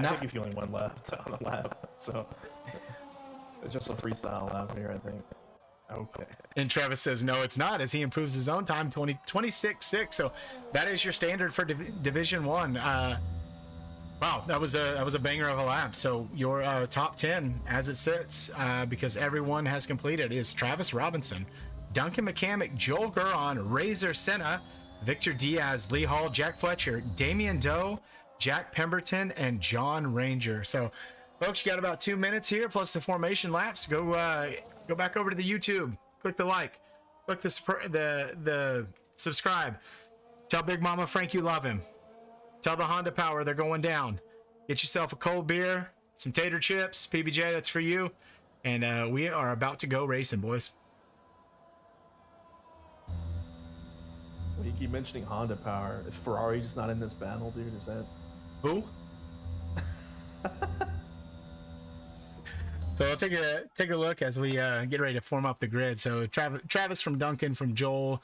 think he's the only one left on the lap, so it's just a freestyle lap here, I think. Okay. And Travis says no, it's not, as he improves his own time 26.6. So that is your standard for Division 1. Wow, that was a banger of a lap. So your top 10 as it sits, because everyone has completed, is Travis Robinson, Duncan McCamick, Joel Guron, Razor Senna, Victor Diaz, Lee Hall, Jack Fletcher, Damien Doe, Jack Pemberton, and John Ranger. So folks, you got about 2 minutes here plus the formation laps. Go back over to the YouTube, click the like, click the subscribe. Tell Big Mama Frank you love him. Tell the Honda Power they're going down. Get yourself a cold beer, some tater chips, PBJ, that's for you. And we are about to go racing, boys. Well, you keep mentioning Honda Power. Is Ferrari just not in this battle, dude? Is that... Who? So I'll take a look as we get ready to form up the grid. So Travis from Duncan, from Joel,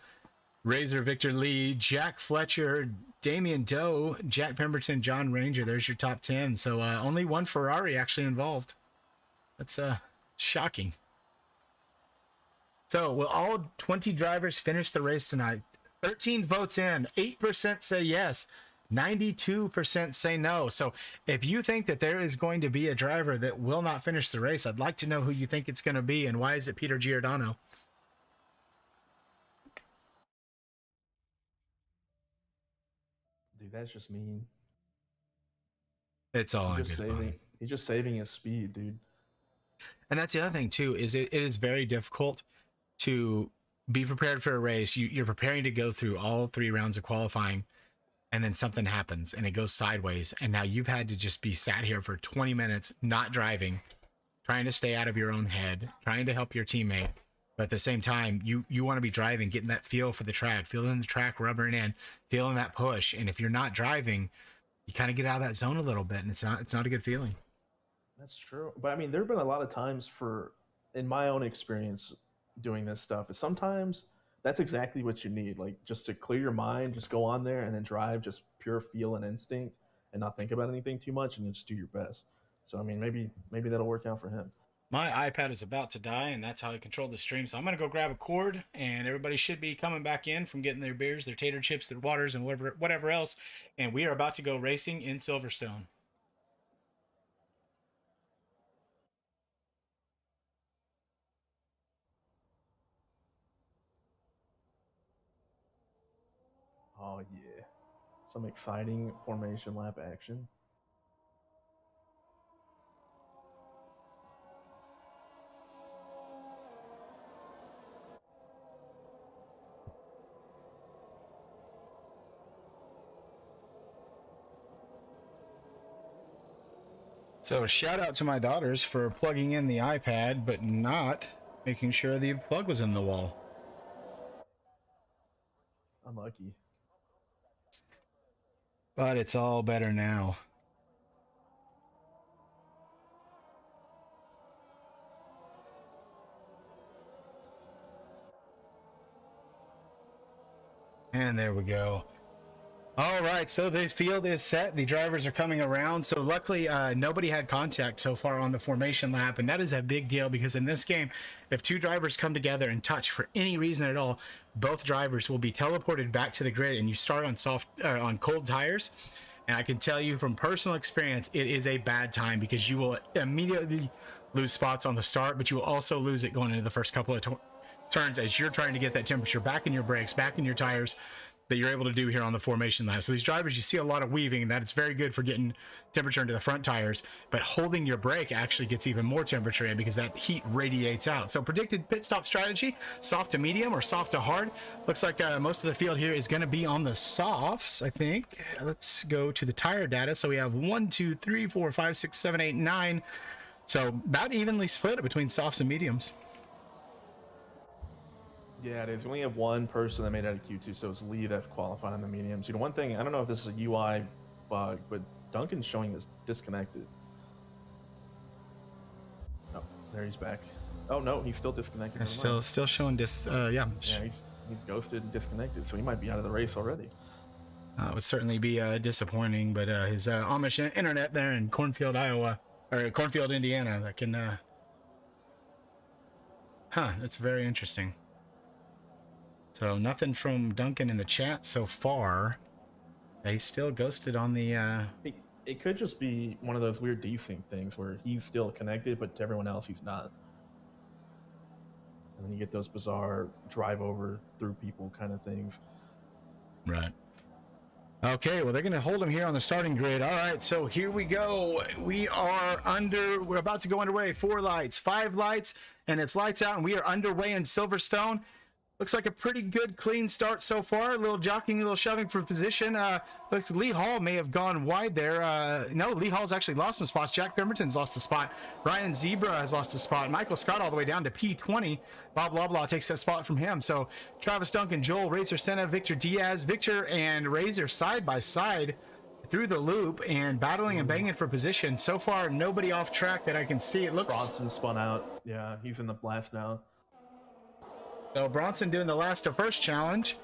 Razor, Victor Lee, Jack Fletcher, Damien Doe, Jack Pemberton, John Ranger. There's your top 10. So only one Ferrari actually involved. That's shocking. So will all 20 drivers finish the race tonight? 13 votes in, 8% say yes, 92% say no. So if you think that there is going to be a driver that will not finish the race, I'd like to know who you think it's going to be and why is it Peter Giordano? Dude, that's just mean. It's all He's in just good saving. fun. He's just saving his speed, dude. And that's the other thing too, is it is very difficult to be prepared for a race. You're preparing to go through all 3 rounds of qualifying, and then something happens and it goes sideways, and now you've had to just be sat here for 20 minutes not driving, trying to stay out of your own head, trying to help your teammate, but at the same time you want to be driving, getting that feel for the track, feeling the track rubbering in, feeling that push. And if you're not driving, you kind of get out of that zone a little bit, and it's not a good feeling. That's true. But I mean, there have been a lot of times in my own experience doing this stuff, is sometimes that's exactly what you need. Like, just to clear your mind, just go on there and then drive just pure feel and instinct and not think about anything too much and just do your best. So, I mean, maybe that'll work out for him. My iPad is about to die, and that's how I control the stream. So I'm going to go grab a cord, and everybody should be coming back in from getting their beers, their tater chips, their waters, and whatever else. And we are about to go racing in Silverstone. Oh, yeah. Some exciting formation lap action. So shout out to my daughters for plugging in the iPad, but not making sure the plug was in the wall. Unlucky. But it's all better now. And there we go. All right, so the field is set. The drivers are coming around. So luckily, nobody had contact so far on the formation lap, and that is a big deal because in this game, if 2 drivers come together and touch for any reason at all, both drivers will be teleported back to the grid, and you start on cold tires. And I can tell you from personal experience, it is a bad time because you will immediately lose spots on the start, but you will also lose it going into the first couple of turns as you're trying to get that temperature back in your brakes, back in your tires, that you're able to do here on the formation lap. So these drivers, you see a lot of weaving, and that it's very good for getting temperature into the front tires, but holding your brake actually gets even more temperature in because that heat radiates out. So predicted pit stop strategy, soft to medium or soft to hard. Looks like most of the field here is going to be on the softs, I think. Let's go to the tire data. So we have 1, 2, 3, 4, 5, 6, 7, 8, 9. So about evenly split between softs and mediums. Yeah, it is. We only have one person that made it out of Q2, so it's Lee that qualified on the mediums. You know, one thing, I don't know if this is a UI bug, but Duncan's showing is disconnected. Oh, there he's back. Oh no, he's still disconnected. Still showing yeah. Yeah, he's ghosted and disconnected, so he might be out of the race already. It would certainly be disappointing, but his Amish internet there in Cornfield, Indiana, that can. That's very interesting. So nothing from Duncan in the chat so far. He's still ghosted on the. It could just be one of those weird desync things where he's still connected, but to everyone else he's not. And then you get those bizarre drive over through people kind of things. Right. Okay, well, they're going to hold him here on the starting grid. All right, so here we go. We're about to go underway. 4 lights, 5 lights, and it's lights out, and we are underway in Silverstone. Looks like a pretty good, clean start so far. A little jockeying, a little shoving for position. Looks like Lee Hall may have gone wide there. No, Lee Hall's actually lost some spots. Jack Pemberton's lost a spot. Ryan Zebra has lost a spot. Michael Scott all the way down to P20. Bob Loblaw takes that spot from him. So Travis Duncan, Joel, Razor Senna, Victor Diaz. Victor and Razor side by side through the loop and battling and banging for position. So far, nobody off track that I can see. It looks... Bronson spun out. Yeah, he's in the blast now. So Bronson doing the last to first challenge.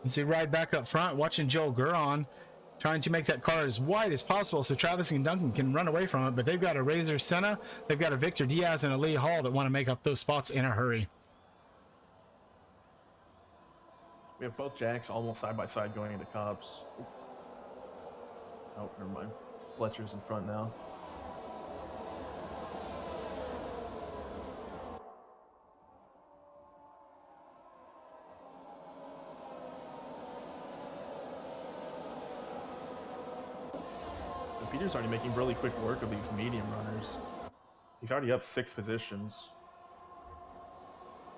You see right back up front, watching Joel Guron trying to make that car as wide as possible so Travis and Duncan can run away from it. But they've got a Razor Senna, they've got a Victor Diaz and a Lee Hall that want to make up those spots in a hurry. We have both jacks almost side by side going into cops. Oh, never mind. Fletcher's in front now. Peter's already making really quick work of these medium runners. He's already up 6 positions.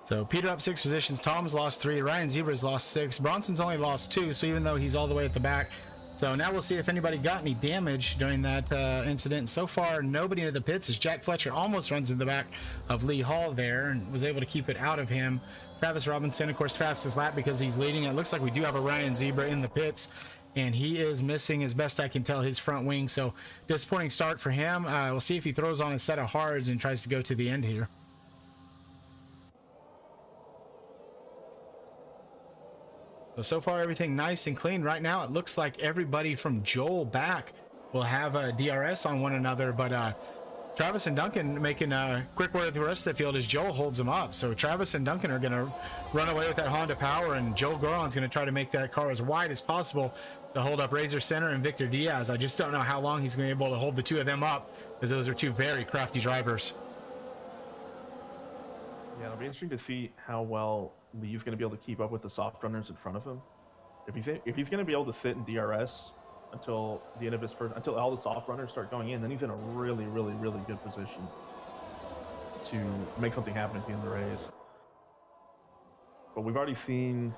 So Peter up 6 positions. Tom's lost 3. Ryan Zebra's lost 6. Bronson's only lost 2. So even though he's all the way at the back. So now we'll see if anybody got any damage during that incident. So far, nobody into the pits as Jack Fletcher almost runs in the back of Lee Hall there and was able to keep it out of him. Travis Robinson, of course, fastest lap because he's leading. It looks like we do have a Ryan Zebra in the pits. And he is missing, as best I can tell, his front wing. So disappointing start for him. We'll see if he throws on a set of hards and tries to go to the end here. So far, everything nice and clean. Right now, it looks like everybody from Joel back will have a DRS on one another. But Travis and Duncan making quick work with the rest of the field as Joel holds them up. So Travis and Duncan are going to run away with that Honda Power, and Joel Goron's going to try to make that car as wide as possible to hold up Razor Center and Victor Diaz. I just don't know how long he's going to be able to hold the two of them up, because those are two very crafty drivers. Yeah, it'll be interesting to see how well Lee's going to be able to keep up with the soft runners in front of him. If he's going to be able to sit in DRS until the end of his first, until all the soft runners start going in, then he's in a really, really, really good position to make something happen at the end of the race. But we've already seen.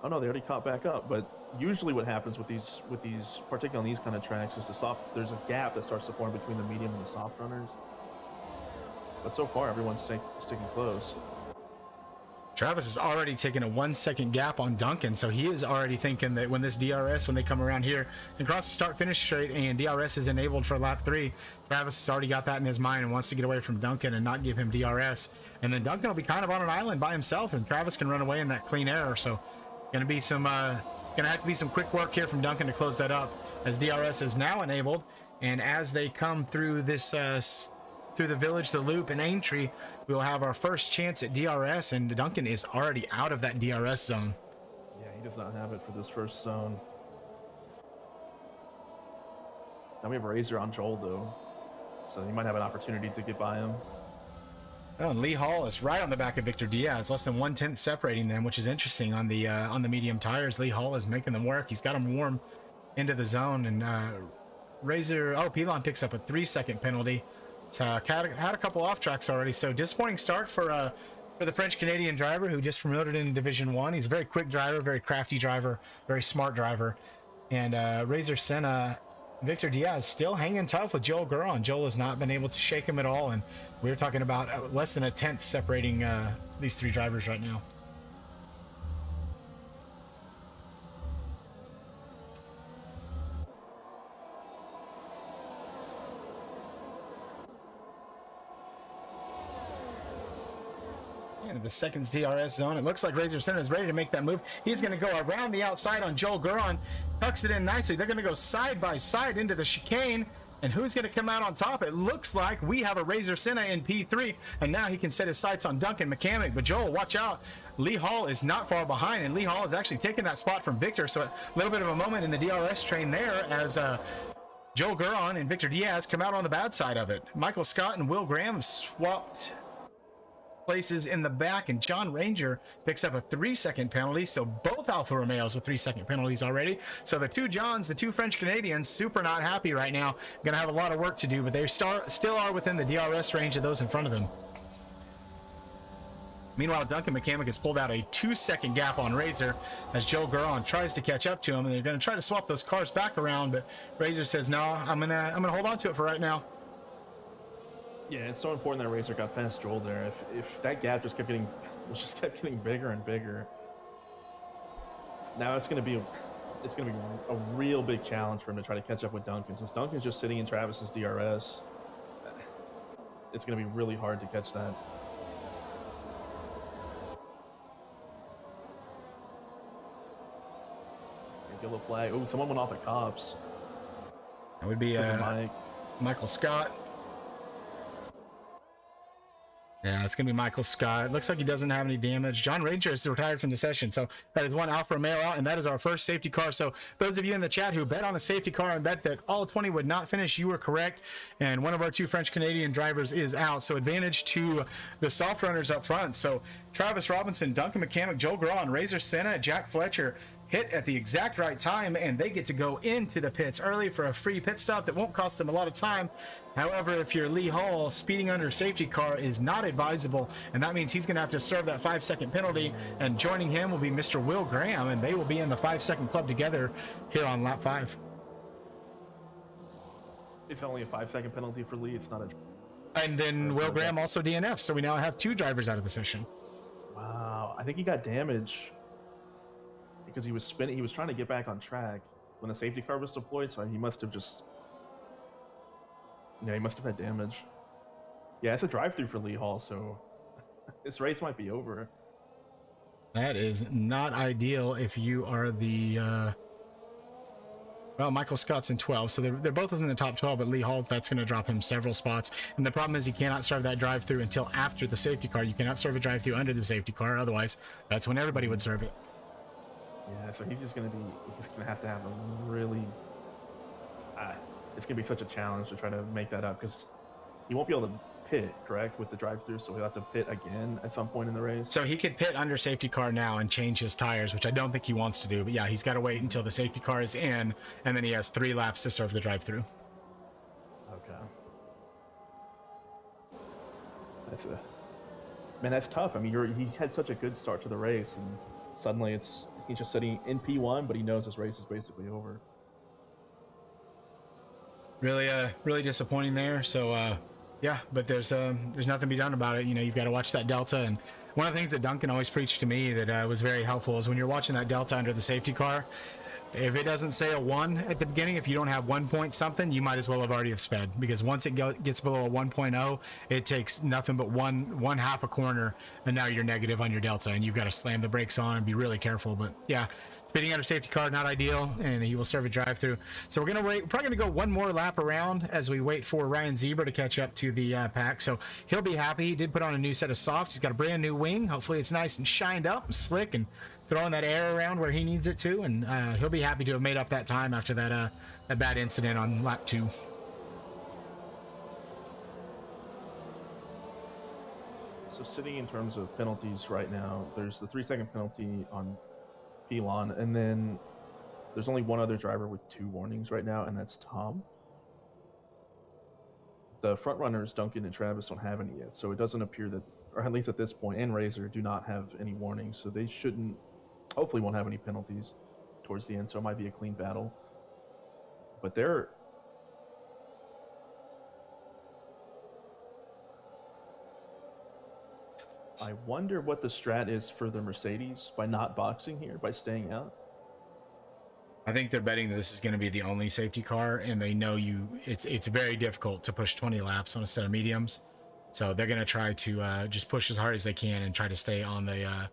Oh no, they already caught back up. But usually, what happens with these, particularly on these kind of tracks, is there's a gap that starts to form between the medium and the soft runners. But so far, everyone's sticking close. Travis has already taken a 1 second gap on Duncan, so he is already thinking that when they come around here and cross the start-finish straight and DRS is enabled for lap 3, Travis has already got that in his mind and wants to get away from Duncan and not give him DRS. And then Duncan will be kind of on an island by himself, and Travis can run away in that clean air. So gonna have to be some quick work here from Duncan to close that up, as DRS is now enabled. And as they come through this through the village, the loop, and Aintree, we'll have our first chance at DRS, and Duncan is already out of that DRS zone. Yeah, he does not have it for this first zone. Now we have Razor on Joel, though, so he might have an opportunity to get by him. Oh, and Lee Hall is right on the back of Victor Diaz, less than 1/10 separating them, which is interesting on the medium tires. Lee Hall is making them work. He's got them warm into the zone, and Pilon picks up a 3-second penalty. So had a couple off tracks already. So disappointing start for the French Canadian driver who just promoted into Division 1. He's a very quick driver, very crafty driver, very smart driver. And Razor Senna, Victor Diaz still hanging tough with Joel Guron. Joel has not been able to shake him at all, and we're talking about less than a 10th separating these three drivers right now. Into the seconds DRS zone. It looks like Razor Center is ready to make that move. He's going to go around the outside on Joel Guron, tucks it in nicely. They're going to go side by side into the chicane, and who's going to come out on top? It looks like we have a Razor Senna in P3, and now he can set his sights on Duncan McCamick. But Joel, watch out. Lee Hall is not far behind, and Lee Hall is actually taking that spot from Victor. So a little bit of a moment in the DRS train there as Joel Guron and Victor Diaz come out on the bad side of it. Michael Scott and Will Graham have swapped places in the back, and John Ranger picks up a 3-second penalty. So both Alfa Romeos with 3-second penalties already. So the two Johns, the two French Canadians, super not happy right now. Gonna have a lot of work to do, but they still are within the DRS range of those in front of them. Meanwhile, Duncan McCamick has pulled out a 2-second gap on Razor as Joel Guron tries to catch up to him, and they're going to try to swap those cars back around, but Razor says, no, I'm gonna hold on to it for right now. Yeah, it's so important that Razor got past Joel there. If that gap just kept getting bigger and bigger, now it's gonna be a real big challenge for him to try to catch up with Duncan. Since Duncan's just sitting in Travis's DRS, it's gonna be really hard to catch that. Yellow flag. Oh, someone went off at cops. That would be Michael Scott. Yeah, it's going to be Michael Scott. Looks like he doesn't have any damage. John Ranger is retired from the session. So that is one Alfa Romeo out, and that is our first safety car. So those of you in the chat who bet on a safety car and bet that all 20 would not finish, you were correct. And one of our two French-Canadian drivers is out. So advantage to the soft runners up front. So Travis Robinson, Duncan McCamick, Joel Grawn, Razor Senna, Jack Fletcher hit at the exact right time, and they get to go into the pits early for a free pit stop that won't cost them a lot of time. However, if you're Lee Hall, speeding under safety car is not advisable, and that means he's going to have to serve that 5-second penalty, and joining him will be Mr. Will Graham, and they will be in the 5-second club together here on lap 5. It's only a 5-second penalty for Lee. It's not a... And then Will Graham also DNF, so we now have 2 drivers out of the session. Wow, I think he got damage because he was spinning. He was trying to get back on track when the safety car was deployed, so he must have just... Yeah, he must have had damage. Yeah, it's a drive-through for Lee Hall, so this race might be over. That is not ideal if you are the... Well, Michael Scott's in 12, so they're both within the top 12, but Lee Hall, that's going to drop him several spots. And the problem is he cannot serve that drive-through until after the safety car. You cannot serve a drive-through under the safety car, otherwise that's when everybody would serve it. Yeah, so he's going to have a really... it's going to be such a challenge to try to make that up, because he won't be able to pit, correct, with the drive-through, so he'll have to pit again at some point in the race. So he could pit under safety car now and change his tires, which I don't think he wants to do, but yeah, he's got to wait until the safety car is in, and then he has 3 laps to serve the drive-through. Okay. That's tough. I mean, he had such a good start to the race, and suddenly he's just sitting in P1, but he knows his race is basically over. Really disappointing there. So yeah, but there's nothing to be done about it. You know, you've got to watch that delta. And one of the things that Duncan always preached to me that was very helpful is when you're watching that delta under the safety car, if it doesn't say a 1 at the beginning, if you don't have 1 point something, you might as well have already have sped, because once it gets below a 1.0, it takes nothing but one half a corner, and now you're negative on your delta, and you've got to slam the brakes on and be really careful. But yeah, speeding under safety car, not ideal, and he will serve a drive through. So we're gonna wait. We're probably gonna go one more lap around as we wait for Ryan Zebra to catch up to the pack. So he'll be happy. He did put on a new set of softs. He's got a brand new wing. Hopefully it's nice and shined up and slick and throwing that air around where he needs it to, and he'll be happy to have made up that time after that bad incident on lap 2. So sitting in terms of penalties right now, there's the 3-second penalty on Elon, and then there's only one other driver with 2 warnings right now, and that's Tom. The front runners, Duncan and Travis, don't have any yet, so it doesn't appear that, or at least at this point, and Razor do not have any warnings, so they hopefully won't have any penalties towards the end, so it might be a clean battle. But I wonder what the strat is for the Mercedes by not boxing here, by staying out. I think they're betting that this is going to be the only safety car, and they know it's very difficult to push 20 laps on a set of mediums. So they're going to try to just push as hard as they can and try to stay on the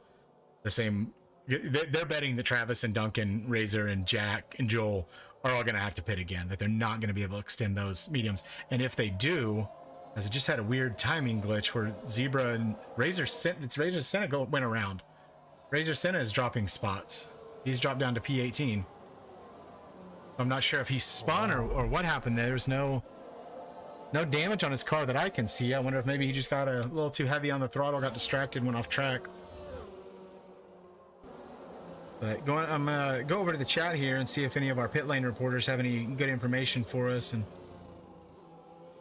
same. They're betting that Travis and Duncan, Razor and Jack and Joel are all going to have to pit again, that they're not going to be able to extend those mediums. And if they do, as it just had a weird timing glitch where Zebra and Razor Senna went around. Razor Senna is dropping spots. He's dropped down to P18. I'm not sure if he spun or what happened there. There's no damage on his car that I can see. I wonder if maybe he just got a little too heavy on the throttle, got distracted, went off track. But I'm gonna go over to the chat here and see if any of our pit lane reporters have any good information for us. And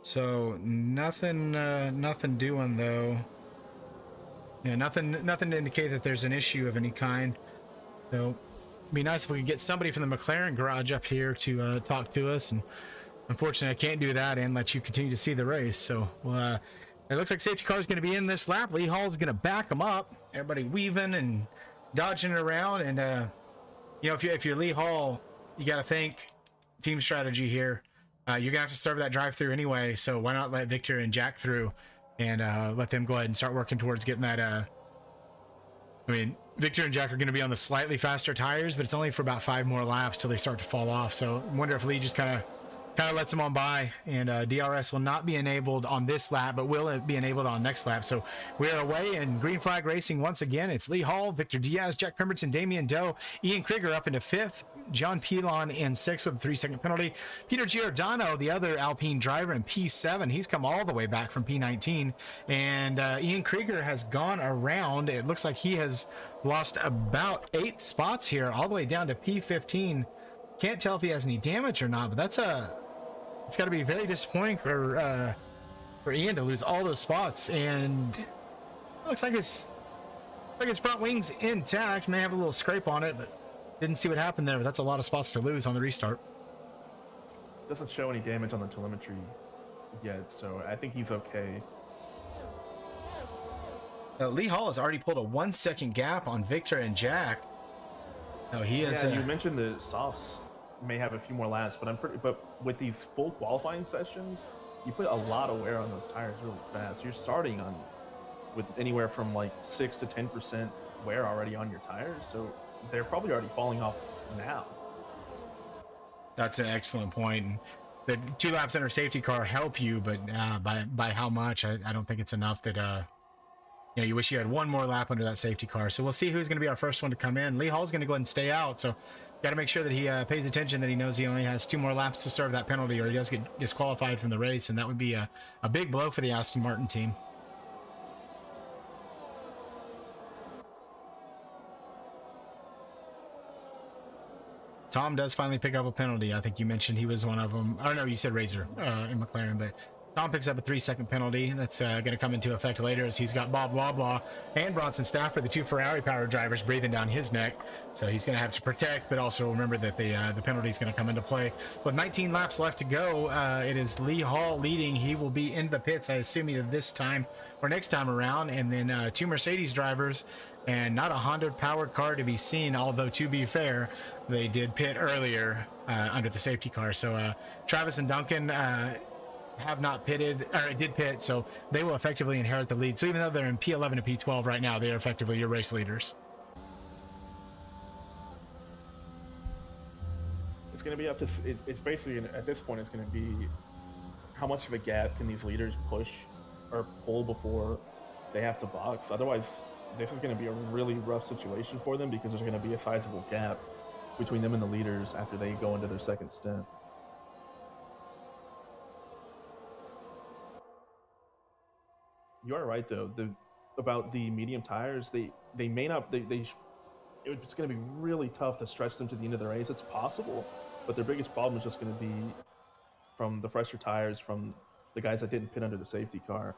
so nothing doing though. Yeah, nothing to indicate that there's an issue of any kind. So it'd be nice if we could get somebody from the McLaren garage up here to talk to us. And unfortunately, I can't do that and let you continue to see the race. So it looks like safety car is going to be in this lap. Lee Hall is going to back them up. Everybody weaving and dodging it around. And if you're Lee Hall, you got to think team strategy here. You're gonna have to serve that drive-through anyway, so why not let Victor and Jack through and let them go ahead and start working towards getting that. I mean, Victor and Jack are going to be on the slightly faster tires, but it's only for about 5 more laps till they start to fall off. So I wonder if Lee just kind of kind of lets him on by, and DRS will not be enabled on this lap, but will be enabled on next lap. So we are away in green flag racing once again. It's Lee Hall, Victor Diaz, Jack Pemberton, Damian Doe, Ian Krieger up into 5th, John Pilon in 6th with a 3-second penalty. Peter Giordano, the other Alpine driver, in P7. He's come all the way back from P19, and Ian Krieger has gone around. It looks like he has lost about 8 spots here, all the way down to P15. Can't tell if he has any damage or not, but it's got to be very disappointing for Ian to lose all those spots. And it looks like his front wing's intact. May have a little scrape on it, but didn't see what happened there. But that's a lot of spots to lose on the restart. Doesn't show any damage on the telemetry yet, so I think he's okay. Lee Hall has already pulled a 1-second gap on Victor and Jack. No, he is. Yeah, you mentioned the softs may have a few more laps, but with these full qualifying sessions, you put a lot of wear on those tires really fast. You're starting with anywhere from like 6 to 10% wear already on your tires, so they're probably already falling off now. That's an excellent point. The 2 laps under safety car help you, but by how much? I don't think it's enough that you wish you had one more lap under that safety car. So we'll see who's going to be our first one to come in. Lee Hall's going to go ahead and stay out, so got to make sure that he pays attention, that he knows he only has 2 more laps to serve that penalty, or he does get disqualified from the race, and that would be a big blow for the Aston Martin team. Tom does finally pick up a penalty. I think you mentioned he was one of them. Oh, no, you said Razor in McLaren, but Tom picks up a 3-second penalty. That's going to come into effect later, as he's got Bob Loblaw and Bronson Stafford, the 2 Ferrari-powered drivers, breathing down his neck. So he's going to have to protect, but also remember that the penalty is going to come into play. With 19 laps left to go, it is Lee Hall leading. He will be in the pits, I assume, either this time or next time around. And then 2 Mercedes drivers, and not a Honda-powered car to be seen, although, to be fair, they did pit earlier under the safety car. So Travis and Duncan have not pitted, or did pit, so they will effectively inherit the lead. So even though they're in P11 and P12 right now, they are effectively your race leaders. It's going to be up to, it's basically, at this point, it's going to be how much of a gap can these leaders push or pull before they have to box. Otherwise, this is going to be a really rough situation for them, because there's going to be a sizable gap between them and the leaders after they go into their second stint. You are right, though, about the medium tires. They may not, it's going to be really tough to stretch them to the end of the race. It's possible, but their biggest problem is just going to be from the fresher tires, from the guys that didn't pit under the safety car.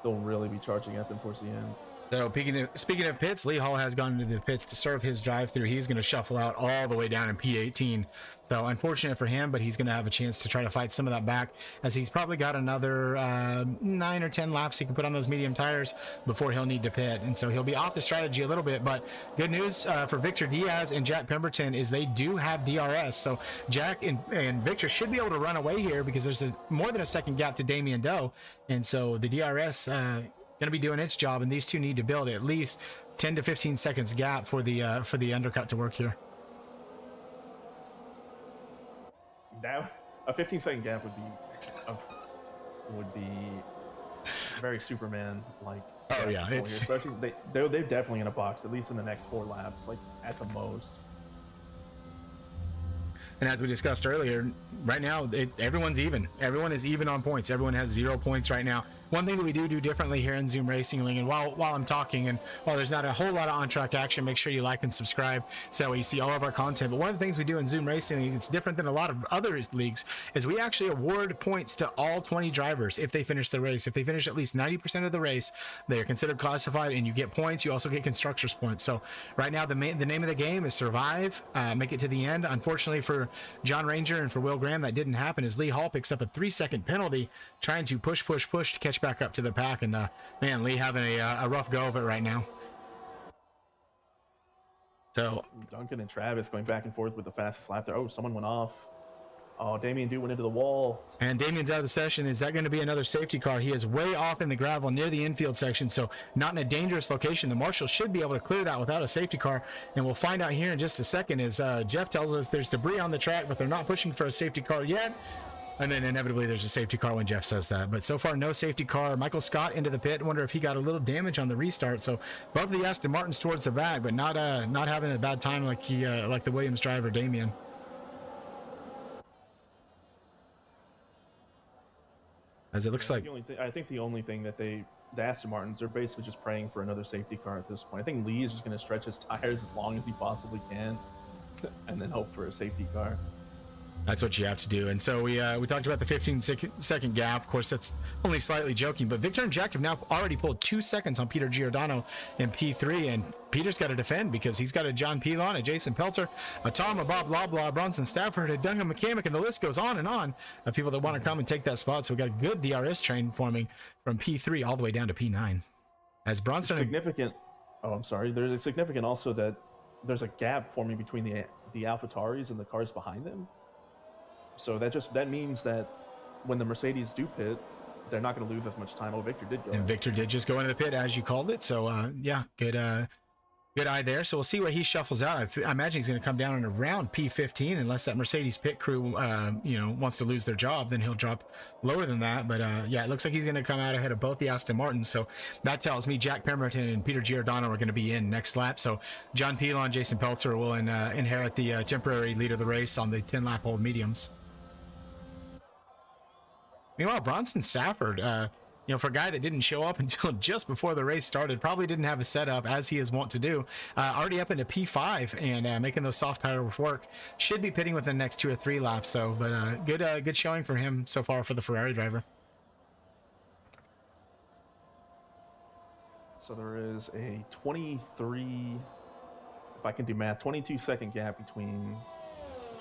They'll really be charging at them towards the end. So speaking of pits, Lee Hall has gone into the pits to serve his drive-through. He's going to shuffle out all the way down in P18. So unfortunate for him, but he's going to have a chance to try to fight some of that back, as he's probably got another 9 or 10 laps he can put on those medium tires before he'll need to pit. And so he'll be off the strategy a little bit. But good news for Victor Diaz and Jack Pemberton is they do have DRS. So Jack and Victor should be able to run away here, because there's more than a second gap to Damian Doe. And so the DRS going to be doing its job, and these two need to build at least 10 to 15 seconds gap for the undercut to work here. That a 15-second gap would be very Superman like. Oh yeah, it's especially they're definitely in a box at least in the next 4 laps, like at the most. And as we discussed earlier, right now everyone's even. Everyone is even on points. Everyone has 0 points right now. One thing that we do differently here in Zoom Racing League, and while I'm talking, and while there's not a whole lot of on-track action, make sure you like and subscribe so you see all of our content. But one of the things we do in Zoom Racing League, it's different than a lot of other leagues, is we actually award points to all 20 drivers if they finish the race. If they finish at least 90% of the race, they are considered classified, and you get points. You also get constructors points. So right now, the name of the game is survive, make it to the end. Unfortunately for John Ranger and for Will Graham, that didn't happen, as Lee Hall picks up a 3-second penalty, trying to push to catch back up to the pack. And man, Lee having a rough go of it right now. So Duncan and Travis going back and forth with the fastest lap there. Oh, someone went off. Oh, Damien Do went into the wall. And Damien's out of the session. Is that going to be another safety car? He is way off in the gravel near the infield section, so not in a dangerous location. The marshal should be able to clear that without a safety car, and we'll find out here in just a second as Jeff tells us there's debris on the track, but they're not pushing for a safety car yet. And then inevitably there's a safety car when Jeff says that. But so far, no safety car. Michael Scott into the pit. Wonder if he got a little damage on the restart. So both of the Aston Martins towards the back, but not having a bad time like like the Williams driver, Damien. As it looks like, I think the only thing that the Aston Martins, they're basically just praying for another safety car at this point. I think Lee is just going to stretch his tires as long as he possibly can, and then hope for a safety car. that's what you have to do. And so we talked about the 15-second gap. Of course, that's only slightly joking, but Victor and Jack have now already pulled 2 seconds on Peter Giordano in P3, and Peter's got to defend because he's got a John Pilon, a Jason Pelter, a Tom, a Bob Loblaw, Bronson Stafford, a Duncan McCamick, and the list goes on of people that want to come and take that spot. So we got a good DRS train forming from P3 all the way down to P9. As Bronson... It's significant. Oh, I'm sorry. There's significant also that there's a gap forming between the AlphaTauris and the cars behind them. So that means that when the Mercedes do pit, they're not going to lose as much time. Oh, Victor did go. And Victor did just go into the pit as you called it. So yeah, good eye there. So we'll see where he shuffles out. I imagine he's going to come down in around P15 unless that Mercedes pit crew wants to lose their job. Then he'll drop lower than that. But yeah, it looks like he's going to come out ahead of both the Aston Martins. So that tells me Jack Pemberton and Peter Giordano are going to be in next lap. So John Pilon, Jason Pelter will inherit the temporary lead of the race on the 10-lap old mediums. Meanwhile, Bronson Stafford, for a guy that didn't show up until just before the race started, probably didn't have a setup as he is wont to do. Already up into P5 and making those soft tires work. Should be pitting within the next 2 or 3 laps though. But good showing for him so far for the Ferrari driver. So there is a 23, if I can do math, 22-second gap between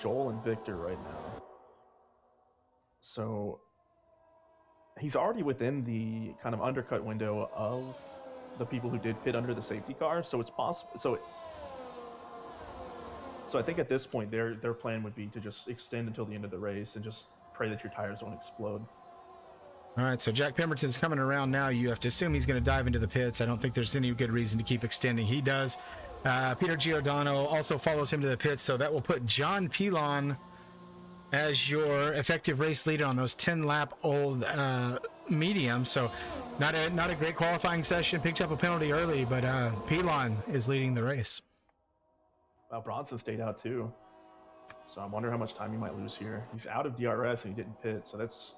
Joel and Victor right now. So he's already within the kind of undercut window of the people who did pit under the safety car, so it's possible. So I think at this point their plan would be to just extend until the end of the race and just pray that your tires don't explode. All right, so Jack Pemberton's coming around now. You have to assume he's going to dive into the pits. I don't think there's any good reason to keep extending. He does. Peter Giordano also follows him to the pits, so that will put John Pilon as your effective race leader on those 10-lap old mediums. So not a great qualifying session. Picked up a penalty early, but Pilon is leading the race. Well, Bronson stayed out too, so I wonder how much time he might lose here. He's out of DRS and he didn't pit, so that's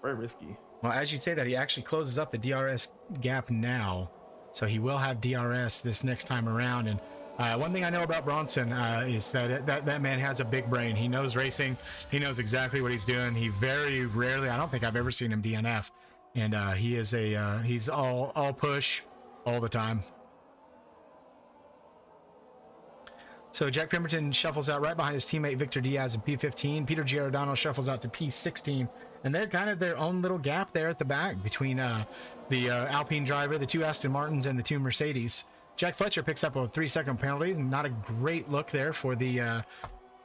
very risky. Well, as you say that, he actually closes up the DRS gap now, so he will have DRS this next time around. And one thing I know about Bronson is that man has a big brain. He knows racing. He knows exactly what he's doing. He very rarely, I don't think I've ever seen him DNF. And he's all push all the time. So Jack Pemberton shuffles out right behind his teammate Victor Diaz in P15. Peter Giordano shuffles out to P16. And they're kind of their own little gap there at the back between the Alpine driver, the 2 Aston Martins, and the 2 Mercedes. Jack Fletcher picks up a 3-second penalty. Not a great look there for the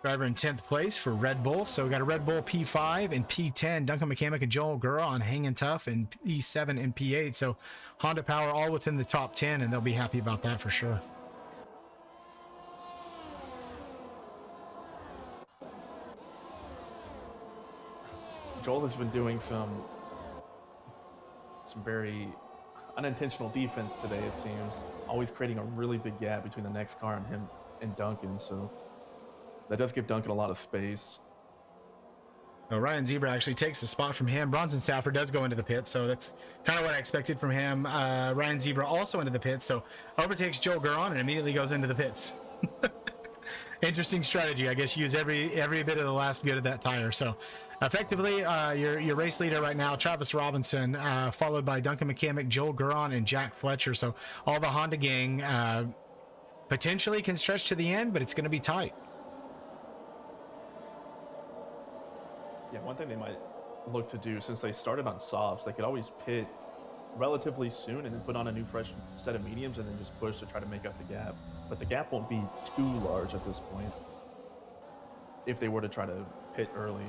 driver in 10th place for Red Bull. So we got a Red Bull P5 and P10. Duncan McCamick and Joel Gura on hanging tough and P7 and P8. So Honda Power all within the top 10, and they'll be happy about that for sure. Joel has been doing some very unintentional defense today, it seems. Always creating a really big gap between the next car and him and Duncan, so that does give Duncan a lot of space. Well, Ryan Zebra actually takes the spot from him. Bronson Stafford does go into the pit, so that's kind of what I expected from him. Ryan Zebra also into the pit, so overtakes Joel Guron and immediately goes into the pits. Interesting strategy. I guess use every bit of the last good of that tire. So effectively, your race leader right now, Travis Robinson, followed by Duncan McCamick, Joel Guron, and Jack Fletcher. So all the Honda gang potentially can stretch to the end, but it's going to be tight. Yeah, one thing they might look to do, since they started on softs, they could always pit relatively soon and then put on a new fresh set of mediums and then just push to try to make up the gap. But the gap won't be too large at this point if they were to try to pit early.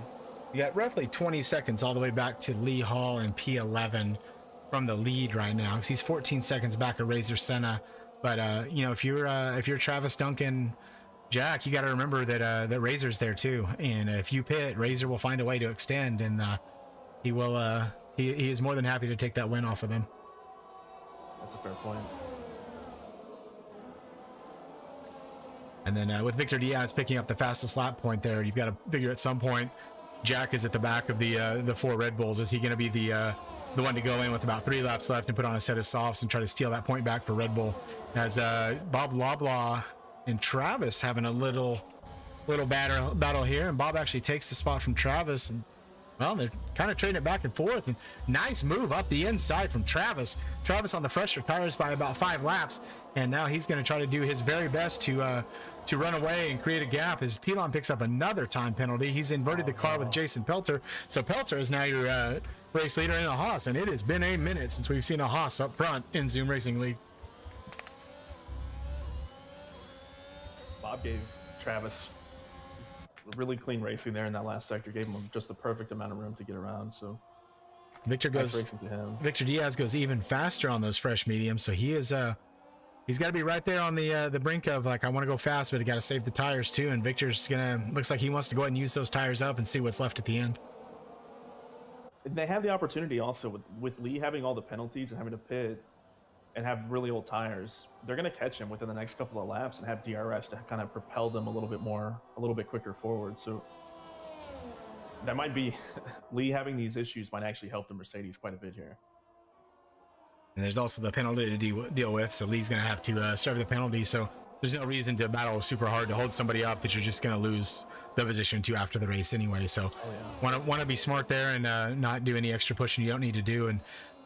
You got roughly 20 seconds all the way back to Lee Hall and P11 from the lead right now, because he's 14 seconds back of Razor Senna. But you know, if you're Travis, Duncan, Jack, you got to remember that that Razor's there too, and if you pit, Razor will find a way to extend, and he will. He is more than happy to take that win off of them. That's a fair point. And then with Victor Diaz picking up the fastest lap point there, you've got to figure at some point Jack is at the back of the 4 Red Bulls. Is he going to be the one to go in with about 3 laps left and put on a set of softs and try to steal that point back for Red Bull? As Bob Loblaw and Travis having a little battle here, and Bob actually takes the spot from Travis, and well, they're kind of trading it back and forth. And nice move up the inside from Travis. Travis on the fresher tires by about 5 laps, and now he's going to try to do his very best to run away and create a gap as Pilon picks up another time penalty. He's inverted the car with Jason Pelter, so Pelter is now your race leader in a Haas, and it has been a minute since we've seen a Haas up front in Zoom Racing League. Bob gave Travis really clean racing there in that last sector, gave him just the perfect amount of room to get around. So Victor nice racing to him. Victor Diaz goes even faster on those fresh mediums, so he is he's got to be right there on the brink of, like, I want to go fast, but I got to save the tires too. And Victor's looks like he wants to go ahead and use those tires up and see what's left at the end. They have the opportunity also with Lee having all the penalties and having to pit and have really old tires. They're going to catch him within the next couple of laps and have DRS to kind of propel them a little bit quicker forward. So that might be Lee having these issues might actually help the Mercedes quite a bit here. And there's also the penalty to deal with, so Lee's going to have to serve the penalty. So there's no reason to battle super hard to hold somebody up that you're just going to lose the position to after the race anyway. So want to be smart there and not do any extra pushing you don't need to do. And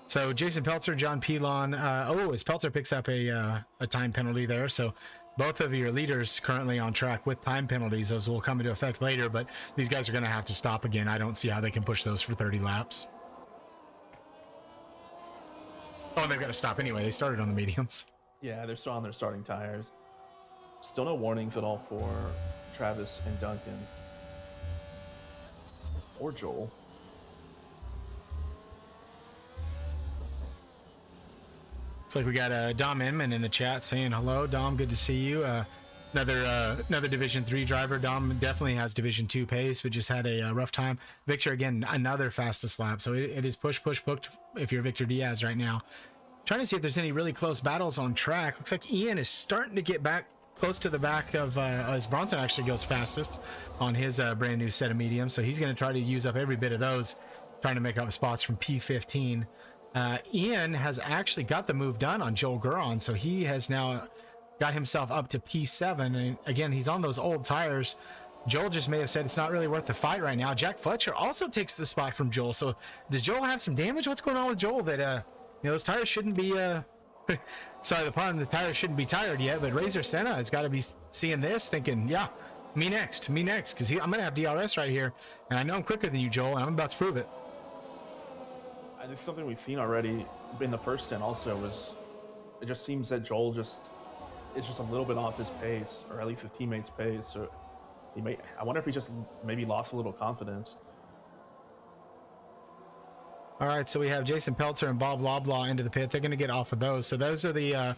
so Jason Pelter, John Pilon, as Pelter picks up a time penalty there. So both of your leaders currently on track with time penalties. Those will come into effect later, but these guys are going to have to stop again. I don't see how they can push those for 30 laps. Oh, and they've got to stop anyway. They started on the mediums. Yeah, they're still on their starting tires. Still no warnings at all for Travis and Duncan. Or Joel. Looks like we got Dom Inman in the chat saying hello. Dom, good to see you. Another Division 3 driver. Dom definitely has Division 2 pace, but just had a rough time. Victor, again, another fastest lap. So it is push, booked if you're Victor Diaz right now. Trying to see if there's any really close battles on track. Looks like Ian is starting to get back close to the back of as Bronson actually goes fastest on his brand new set of mediums. So he's going to try to use up every bit of those, trying to make up spots from P15. Ian has actually got the move done on Joel Guron, so he has now got himself up to P7. And again, he's on those old tires. Joel just may have said it's not really worth the fight right now. Jack Fletcher also takes the spot from Joel. So does Joel have some damage? What's going on with Joel that those tires shouldn't be sorry, the pun, the tires shouldn't be tired yet, but Razor Senna has got to be seeing this thinking, yeah, me next, because I'm going to have DRS right here, and I know I'm quicker than you, Joel, and I'm about to prove it. It's something we've seen already in the first stint also was it just seems that Joel is just a little bit off his pace, or at least his teammates' pace. So I wonder if he just maybe lost a little confidence. All right, so we have Jason Pelter and Bob Loblaw into the pit. They're going to get off of those. So those are the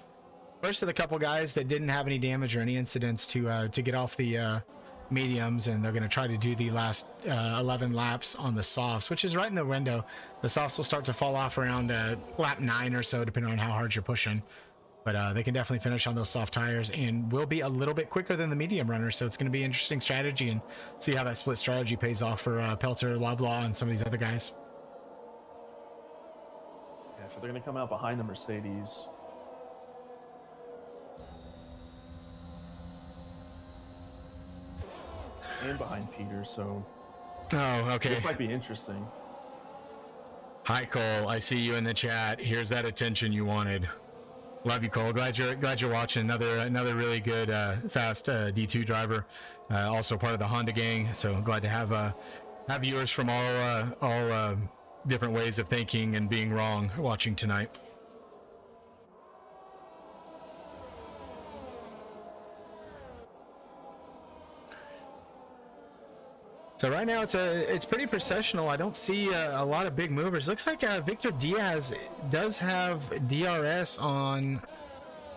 first of the couple guys that didn't have any damage or any incidents to get off the mediums, and they're going to try to do the last 11 laps on the softs, which is right in the window. The softs will start to fall off around lap 9 or so, depending on how hard you're pushing. But they can definitely finish on those soft tires and will be a little bit quicker than the medium runners. So it's going to be an interesting strategy and see how that split strategy pays off for Pelter, Loblaw, and some of these other guys. Yeah, so they're going to come out behind the Mercedes. And behind Peter, so okay. This might be interesting. Hi Cole, I see you in the chat. Here's that attention you wanted. Love you, Cole. Glad you're watching. Another really good fast D2 driver, also part of the Honda gang. So glad to have viewers from all different ways of thinking and being wrong watching tonight. So right now it's pretty processional. I don't see a lot of big movers. Looks like Victor Diaz does have DRS on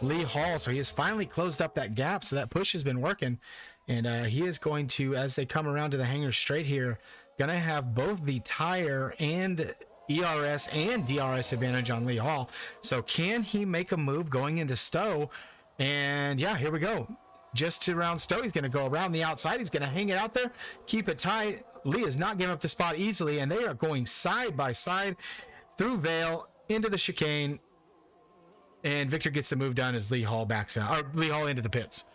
Lee Hall, so he has finally closed up that gap. So that push has been working, and he is going to, as they come around to the hangar straight here, gonna have both the tire and ERS and DRS advantage on Lee Hall. So can he make a move going into Stowe? And yeah, here we go. Just around Stowe, he's going to go around the outside. He's going to hang it out there, keep it tight. Lee is not giving up the spot easily, and they are going side by side through Vale into the chicane. And Victor gets the move done as Lee Hall backs out, or Lee Hall into the pits.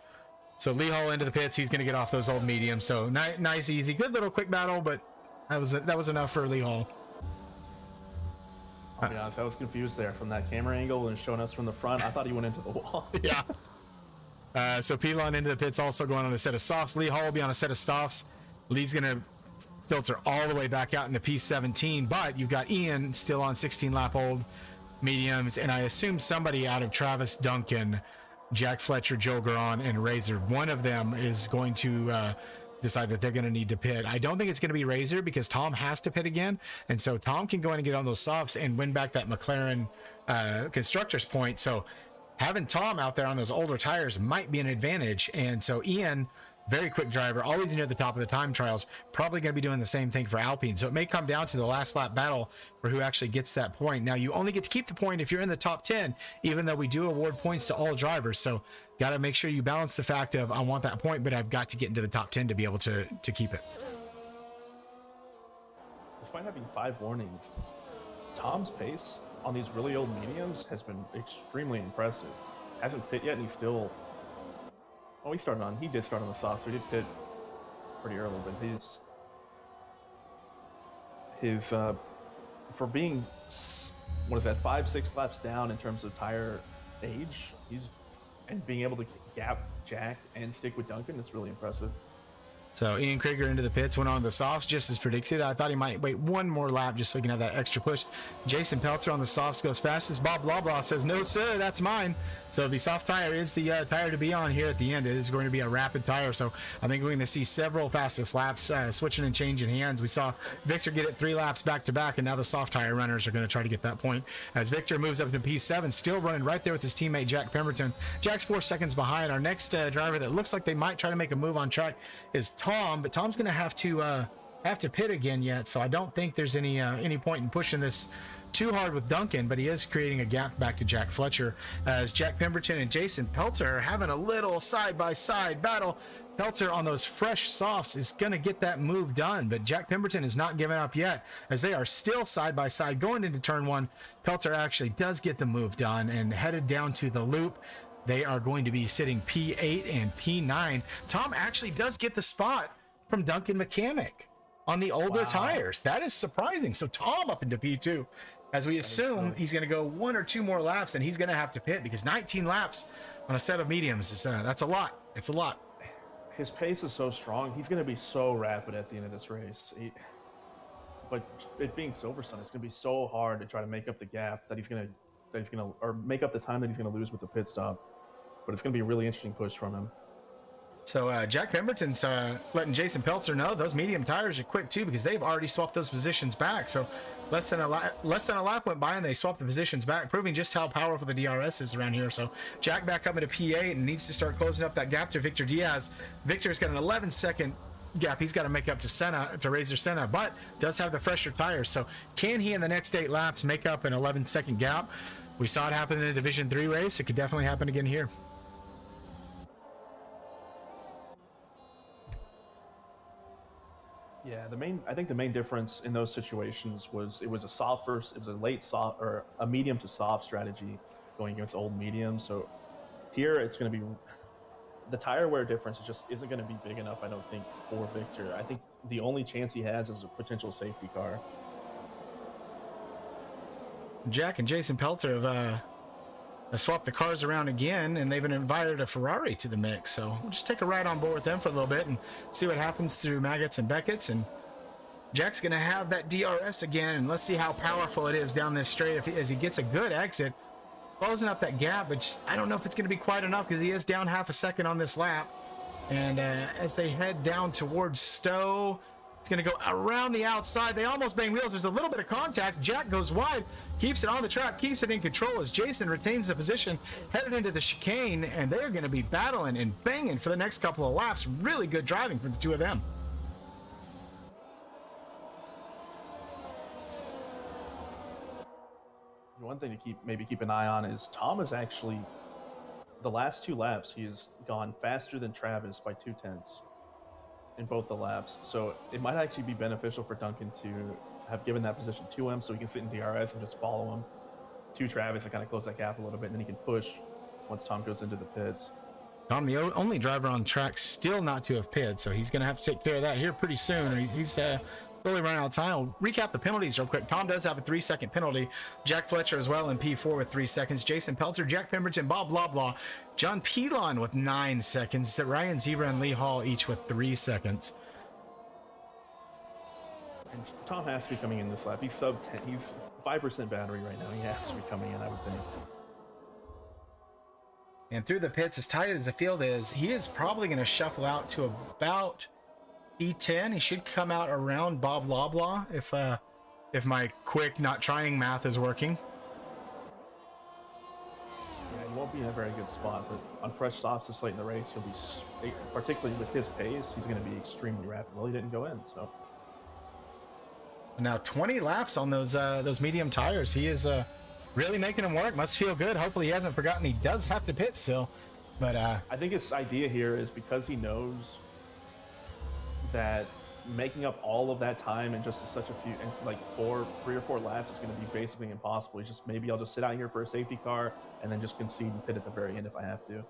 So Lee Hall into the pits. He's going to get off those old mediums. So nice, easy, good little quick battle, but that was enough for Lee Hall. I'll be honest, I was confused there from that camera angle and showing us from the front. I thought he went into the wall. Yeah. So Pilon into the pits, also going on a set of softs. Lee Hall will be on a set of softs. Lee's going to filter all the way back out into P17, but you've got Ian still on 16 lap old mediums, and I assume somebody out of Travis Duncan, Jack Fletcher, Joe Garon, and Razor, one of them is going to decide that they're going to need to pit. I don't think it's going to be Razor because Tom has to pit again, and so Tom can go in and get on those softs and win back that McLaren constructor's point. So having Tom out there on those older tires might be an advantage. And so Ian, very quick driver, always near the top of the time trials, probably going to be doing the same thing for Alpine. So it may come down to the last lap battle for who actually gets that point. Now, you only get to keep the point if you're in the top 10, even though we do award points to all drivers. So got to make sure you balance the fact of, I want that point, but I've got to get into the top 10 to be able to keep it. Despite having 5 warnings, Tom's pace on these really old mediums has been extremely impressive. Hasn't pit yet, and he's still. Oh, he did start on the soft, so he did pit pretty early. But his for being, what is that, 5-6 laps down in terms of tire age, and being able to gap Jack and stick with Duncan is really impressive. So Ian Krieger into the pits, went on the softs just as predicted. I thought he might wait one more lap just so he can have that extra push. Jason Peltzer on the softs goes fastest. Bob Blablaw says, no, sir, that's mine. So the soft tire is the tire to be on here at the end. It is going to be a rapid tire. So I think we're going to see several fastest laps switching and changing hands. We saw Victor get it 3 laps back to back, and now the soft tire runners are going to try to get that point. As Victor moves up to P7, still running right there with his teammate Jack Pemberton. Jack's 4 seconds behind. Our next driver that looks like they might try to make a move on track is Tom, but Tom's going to have to pit again yet, so I don't think there's any point in pushing this too hard with Duncan, but he is creating a gap back to Jack Fletcher as Jack Pemberton and Jason Pelter are having a little side-by-side battle. Pelter on those fresh softs is going to get that move done, but Jack Pemberton is not giving up yet as they are still side-by-side going into turn 1. Pelter actually does get the move done and headed down to the loop. They are going to be sitting P8 and P9. Tom actually does get the spot from Duncan Mechanic on the older tires. That is surprising. So Tom up into P2, as we assume he's going to go 1 or 2 more laps, and he's going to have to pit because 19 laps on a set of mediums is that's a lot. It's a lot. His pace is so strong. He's going to be so rapid at the end of this race. But it being Silverstone, it's going to be so hard to try to make up the gap or make up the time that he's going to lose with the pit stop. But it's going to be a really interesting push from him. So Jack Pemberton's letting Jason Peltzer know those medium tires are quick too, because they've already swapped those positions back. So less than a lap went by and they swapped the positions back, proving just how powerful the DRS is around here. So Jack back up into P8 and needs to start closing up that gap to Victor Diaz. Victor's got an 11-second gap he's got to make up to Razor Senna, but does have the fresher tires. So can he in the next 8 laps make up an 11-second gap? We saw it happen in a Division 3 race. It could definitely happen again here. Yeah, I think the main difference in those situations was it was a late soft or a medium to soft strategy going against old medium. So here it's going to be the tire wear difference just isn't going to be big enough, I don't think, for Victor. I think the only chance he has is a potential safety car. Jack and Jason Pelter have swapped the cars around again, and they've invited a Ferrari to the mix. So we'll just take a ride on board with them for a little bit and see what happens through Maggots and Beckett's. And Jack's going to have that DRS again, and let's see how powerful it is down this straight as he gets a good exit, closing up that gap. But I don't know if it's going to be quite enough because he is down half a second on this lap. And as they head down towards Stowe, It's going to go around the outside. They almost bang wheels. There's a little bit of contact. Jack goes wide, keeps it on the track, keeps it in control as Jason retains the position, headed into the chicane, and they're going to be battling and banging for the next couple of laps. Really good driving from the two of them. One thing to maybe keep an eye on is Tom is actually, the last 2 laps, he has gone faster than Travis by 0.2 in both the laps. So it might actually be beneficial for Duncan to have given that position to him so he can sit in DRS and just follow him to Travis and kind of close that gap a little bit, and then he can push once Tom goes into the pits. Tom, the only driver on track still not to have pitted, so he's going to have to take care of that here pretty soon. He's slowly running out of time. I'll recap the penalties real quick. Tom does have a 3-second penalty. Jack Fletcher as well in P4 with 3 seconds. Jason Pelter, Jack Pemberton, Bob Blablaw, John Pelon with 9 seconds. Ryan Zebra and Lee Hall each with 3 seconds. And Tom has to be coming in this lap. He's sub 10. He's 5% battery right now. He has to be coming in, I would think. And through the pits, as tight as the field is, he is probably going to shuffle out to about P10. He should come out around Bob Loblaw if my quick not trying math is working. Yeah, he won't be in a very good spot, but on fresh softs this late in the race, he'll be, particularly with his pace, he's going to be extremely rapid. Well, he didn't go in, so. Now 20 laps on those medium tires. He is really making them work. Must feel good. Hopefully he hasn't forgotten he does have to pit still. But I think his idea here is because he knows that making up all of that time in just such a few, like 3 or 4 laps is going to be basically impossible. He's just, maybe I'll just sit out here for a safety car and then just concede and pit at the very end if I have to.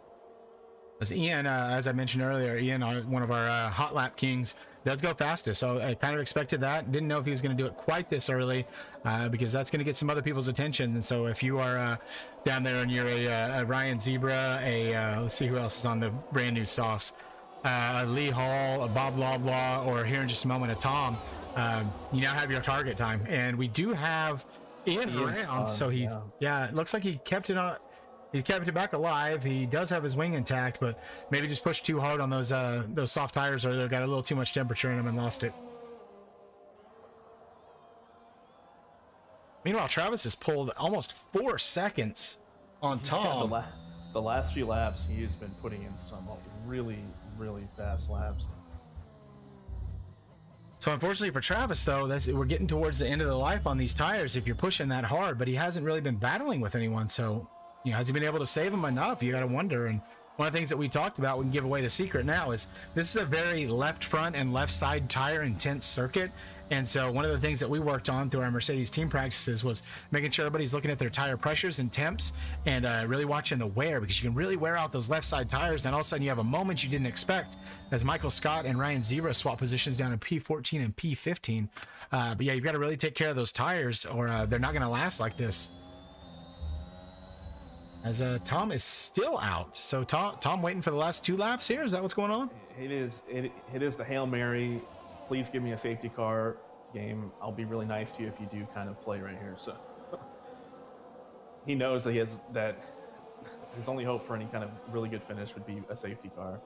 As Ian, as I mentioned earlier, Ian, one of our hot lap kings, does go fastest. So I kind of expected that. Didn't know if he was going to do it quite this early because that's going to get some other people's attention. And so if you are down there and you're a Ryan Zebra, let's see who else is on the brand new softs, Lee Hall, a Bob Loblaw, or here in just a moment, a Tom, you now have your target time. And we do have Ian around. So it looks like he kept it on. He kept it back alive. He does have his wing intact, but maybe just pushed too hard on those soft tires, or they got a little too much temperature in them and lost it. Meanwhile, Travis has pulled almost 4 seconds on Tom. Yeah, the last few laps, he has been putting in some really, really fast laps. So unfortunately for Travis, though, we're getting towards the end of the life on these tires if you're pushing that hard, but he hasn't really been battling with anyone, so... has he been able to save him enough? You got to wonder. And one of the things that we talked about, we can give away the secret now, is this is a very left front and left side tire intense circuit. And so one of the things that we worked on through our Mercedes team practices was making sure everybody's looking at their tire pressures and temps and really watching the wear, because you can really wear out those left side tires. And all of a sudden you have a moment you didn't expect as Michael Scott and Ryan Zebra swap positions down in P14 and P15. But yeah, you've got to really take care of those tires or they're not going to last like this. As Tom is still out. So Tom waiting for the last 2 laps here? Is that what's going on? It is the Hail Mary, please give me a safety car game. I'll be really nice to you if you do kind of play right here. So he knows that his only hope for any kind of really good finish would be a safety car.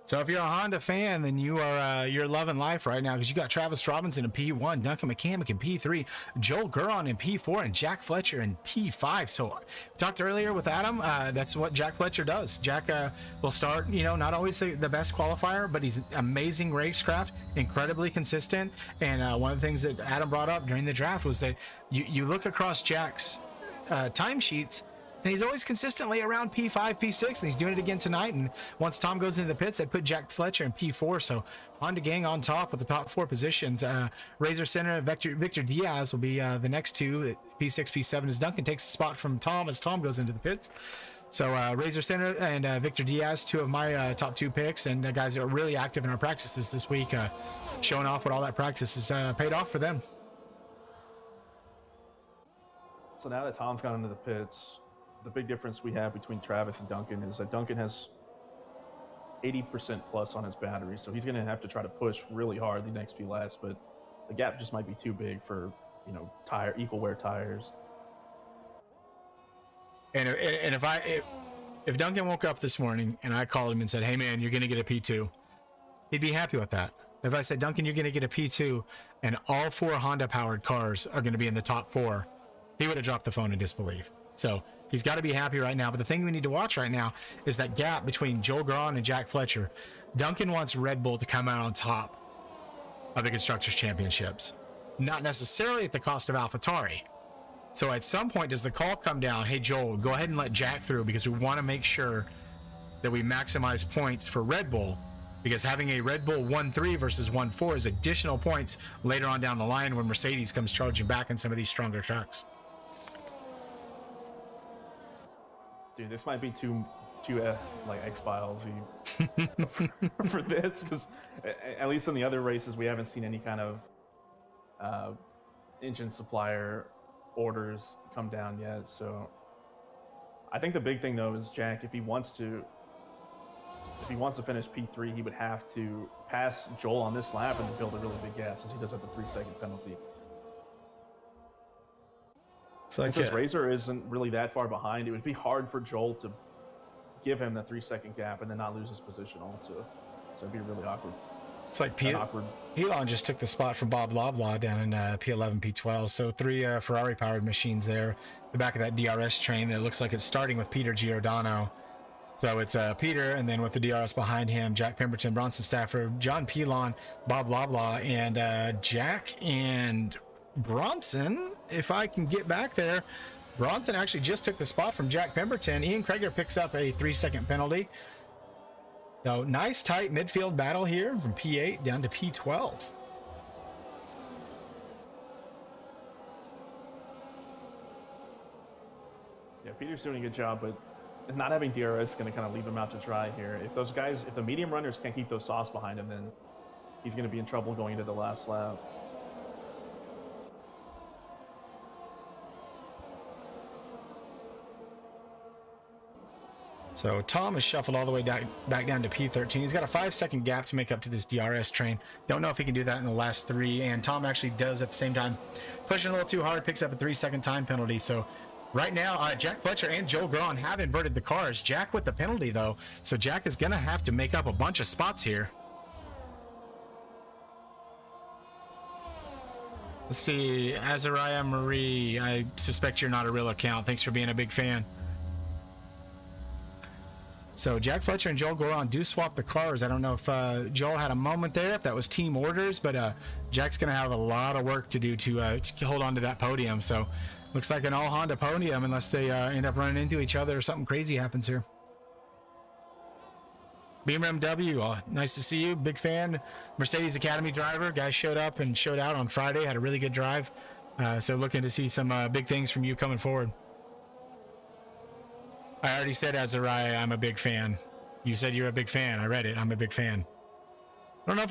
So if you're a Honda fan, then you're loving life right now, because you got Travis Robinson in P1, Duncan McCamick in P3, Joel Guron in P4, and Jack Fletcher in P5. So we talked earlier with Adam, that's what Jack Fletcher does. Jack will start, not always the best qualifier, but he's amazing racecraft, incredibly consistent. And one of the things that Adam brought up during the draft was that you look across Jack's timesheets, and he's always consistently around P5, P6, and he's doing it again tonight. And once Tom goes into the pits, they put Jack Fletcher in P4. So Honda gang on top with the top 4 positions. Razor Center and Victor Diaz will be the next 2 at P6, P7 as Duncan takes the spot from Tom as Tom goes into the pits. So Razor Center and Victor Diaz, 2 of my top 2 picks, and guys that are really active in our practices this week, showing off what all that practice has paid off for them. So now that Tom's gone into the pits, the big difference we have between Travis and Duncan is that Duncan has 80% plus on his battery, so he's going to have to try to push really hard the next few laps, but the gap just might be too big for, equal wear tires. And if Duncan woke up this morning and I called him and said, "Hey man, you're going to get a P2," he'd be happy with that. If I said, Duncan, you're going to get a P2 and all 4 Honda powered cars are going to be in the top 4, he would have dropped the phone in disbelief. So he's got to be happy right now. But the thing we need to watch right now is that gap between Joel Garon and Jack Fletcher. Duncan wants Red Bull to come out on top of the Constructors' Championships, not necessarily at the cost of AlphaTauri. So at some point, does the call come down, hey, Joel, go ahead and let Jack through because we want to make sure that we maximize points for Red Bull, because having a Red Bull 1-3 versus 1-4 is additional points later on down the line when Mercedes comes charging back in some of these stronger trucks. Dude, this might be too like X-Files-y for this, because at least in the other races we haven't seen any kind of engine supplier orders come down yet. So I think the big thing though is Jack, if he wants to finish P3, he would have to pass Joel on this lap and build a really big gap, since he does have the 3-second penalty. So like, since Razor isn't really that far behind, it would be hard for Joel to give him the 3-second gap and then not lose his position also. So it'd be really awkward. It's like Elon just took the spot from Bob Loblaw down in P11, P12. So 3 Ferrari-powered machines there. The back of that DRS train that looks like it's starting with Peter Giordano. So it's Peter, and then with the DRS behind him, Jack Pemberton, Bronson Stafford, John Pilon, Bob Loblaw, and Jack and Bronson, if I can get back there. Bronson actually just took the spot from Jack Pemberton. Ian Krager picks up a 3-second penalty. So nice tight midfield battle here from P8 down to P12. Yeah, Peter's doing a good job, but not having DRS is going to kind of leave him out to dry here. If the medium runners can't keep those softs behind him, then he's going to be in trouble going into the last lap. So Tom is shuffled all the way back down to P13. He's got a 5-second gap to make up to this DRS train. Don't know if he can do that in the last 3. And Tom actually does at the same time. Pushing a little too hard, picks up a 3-second time penalty. So right now, Jack Fletcher and Joel Garon have inverted the cars. Jack with the penalty, though. So Jack is going to have to make up a bunch of spots here. Let's see. Azariah Marie, I suspect you're not a real account. Thanks for being a big fan. So Jack Fletcher and Joel Garon do swap the cars. I don't know if Joel had a moment there, if that was team orders, but Jack's going to have a lot of work to do to hold on to that podium. So looks like an all Honda podium unless they end up running into each other or something crazy happens here. Beamer MW, nice to see you. Big fan. Mercedes Academy driver. Guy showed up and showed out on Friday. Had a really good drive. So looking to see some big things from you coming forward. I already said, Azariah, I'm a big fan. You said you're a big fan. I read it. I'm a big fan. I don't know if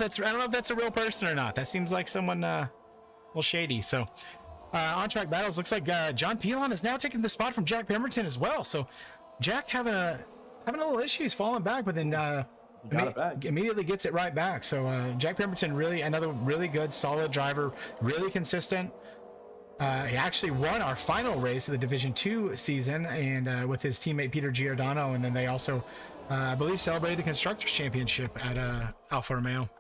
that's a real person or not. That seems like someone a little shady. So on track battles, looks like John Pilon is now taking the spot from Jack Pemberton as well. So Jack having a little issues falling back, but then immediately gets it right back. So Jack Pemberton, really another really good, solid driver, really consistent. He actually won our final race of the Division 2 season, and with his teammate Peter Giordano, and then they also, I believe, celebrated the Constructors' Championship at Alfa Romeo.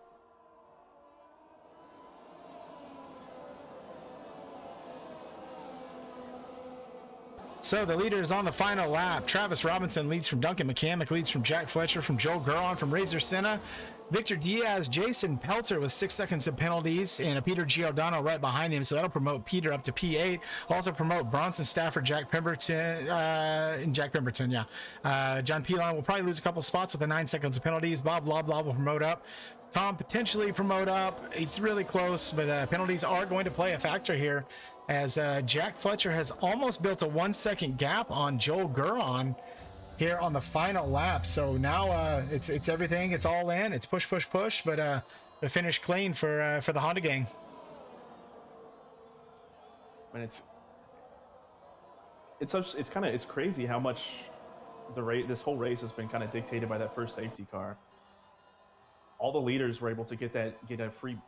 So the leader is on the final lap. Travis Robinson leads from Duncan McCamick, leads from Jack Fletcher, from Joel Garon, from Razor Senna, Victor Diaz, Jason Pelter with 6 seconds of penalties, and a Peter Giordano right behind him. So that'll promote Peter up to P8. Also promote Bronson Stafford, Jack Pemberton, John Pilon will probably lose a couple spots with the 9 seconds of penalties. Bob Loblaw will promote up. Tom potentially promote up. It's really close, but penalties are going to play a factor here, as Jack Fletcher has almost built a 1 second gap on Joel Garon here on the final lap. So now it's everything. It's all in. It's push, but the finish clean for the Honda gang. And it's crazy how much this whole race has been kind of dictated by that first safety car. All the leaders were able to get a free,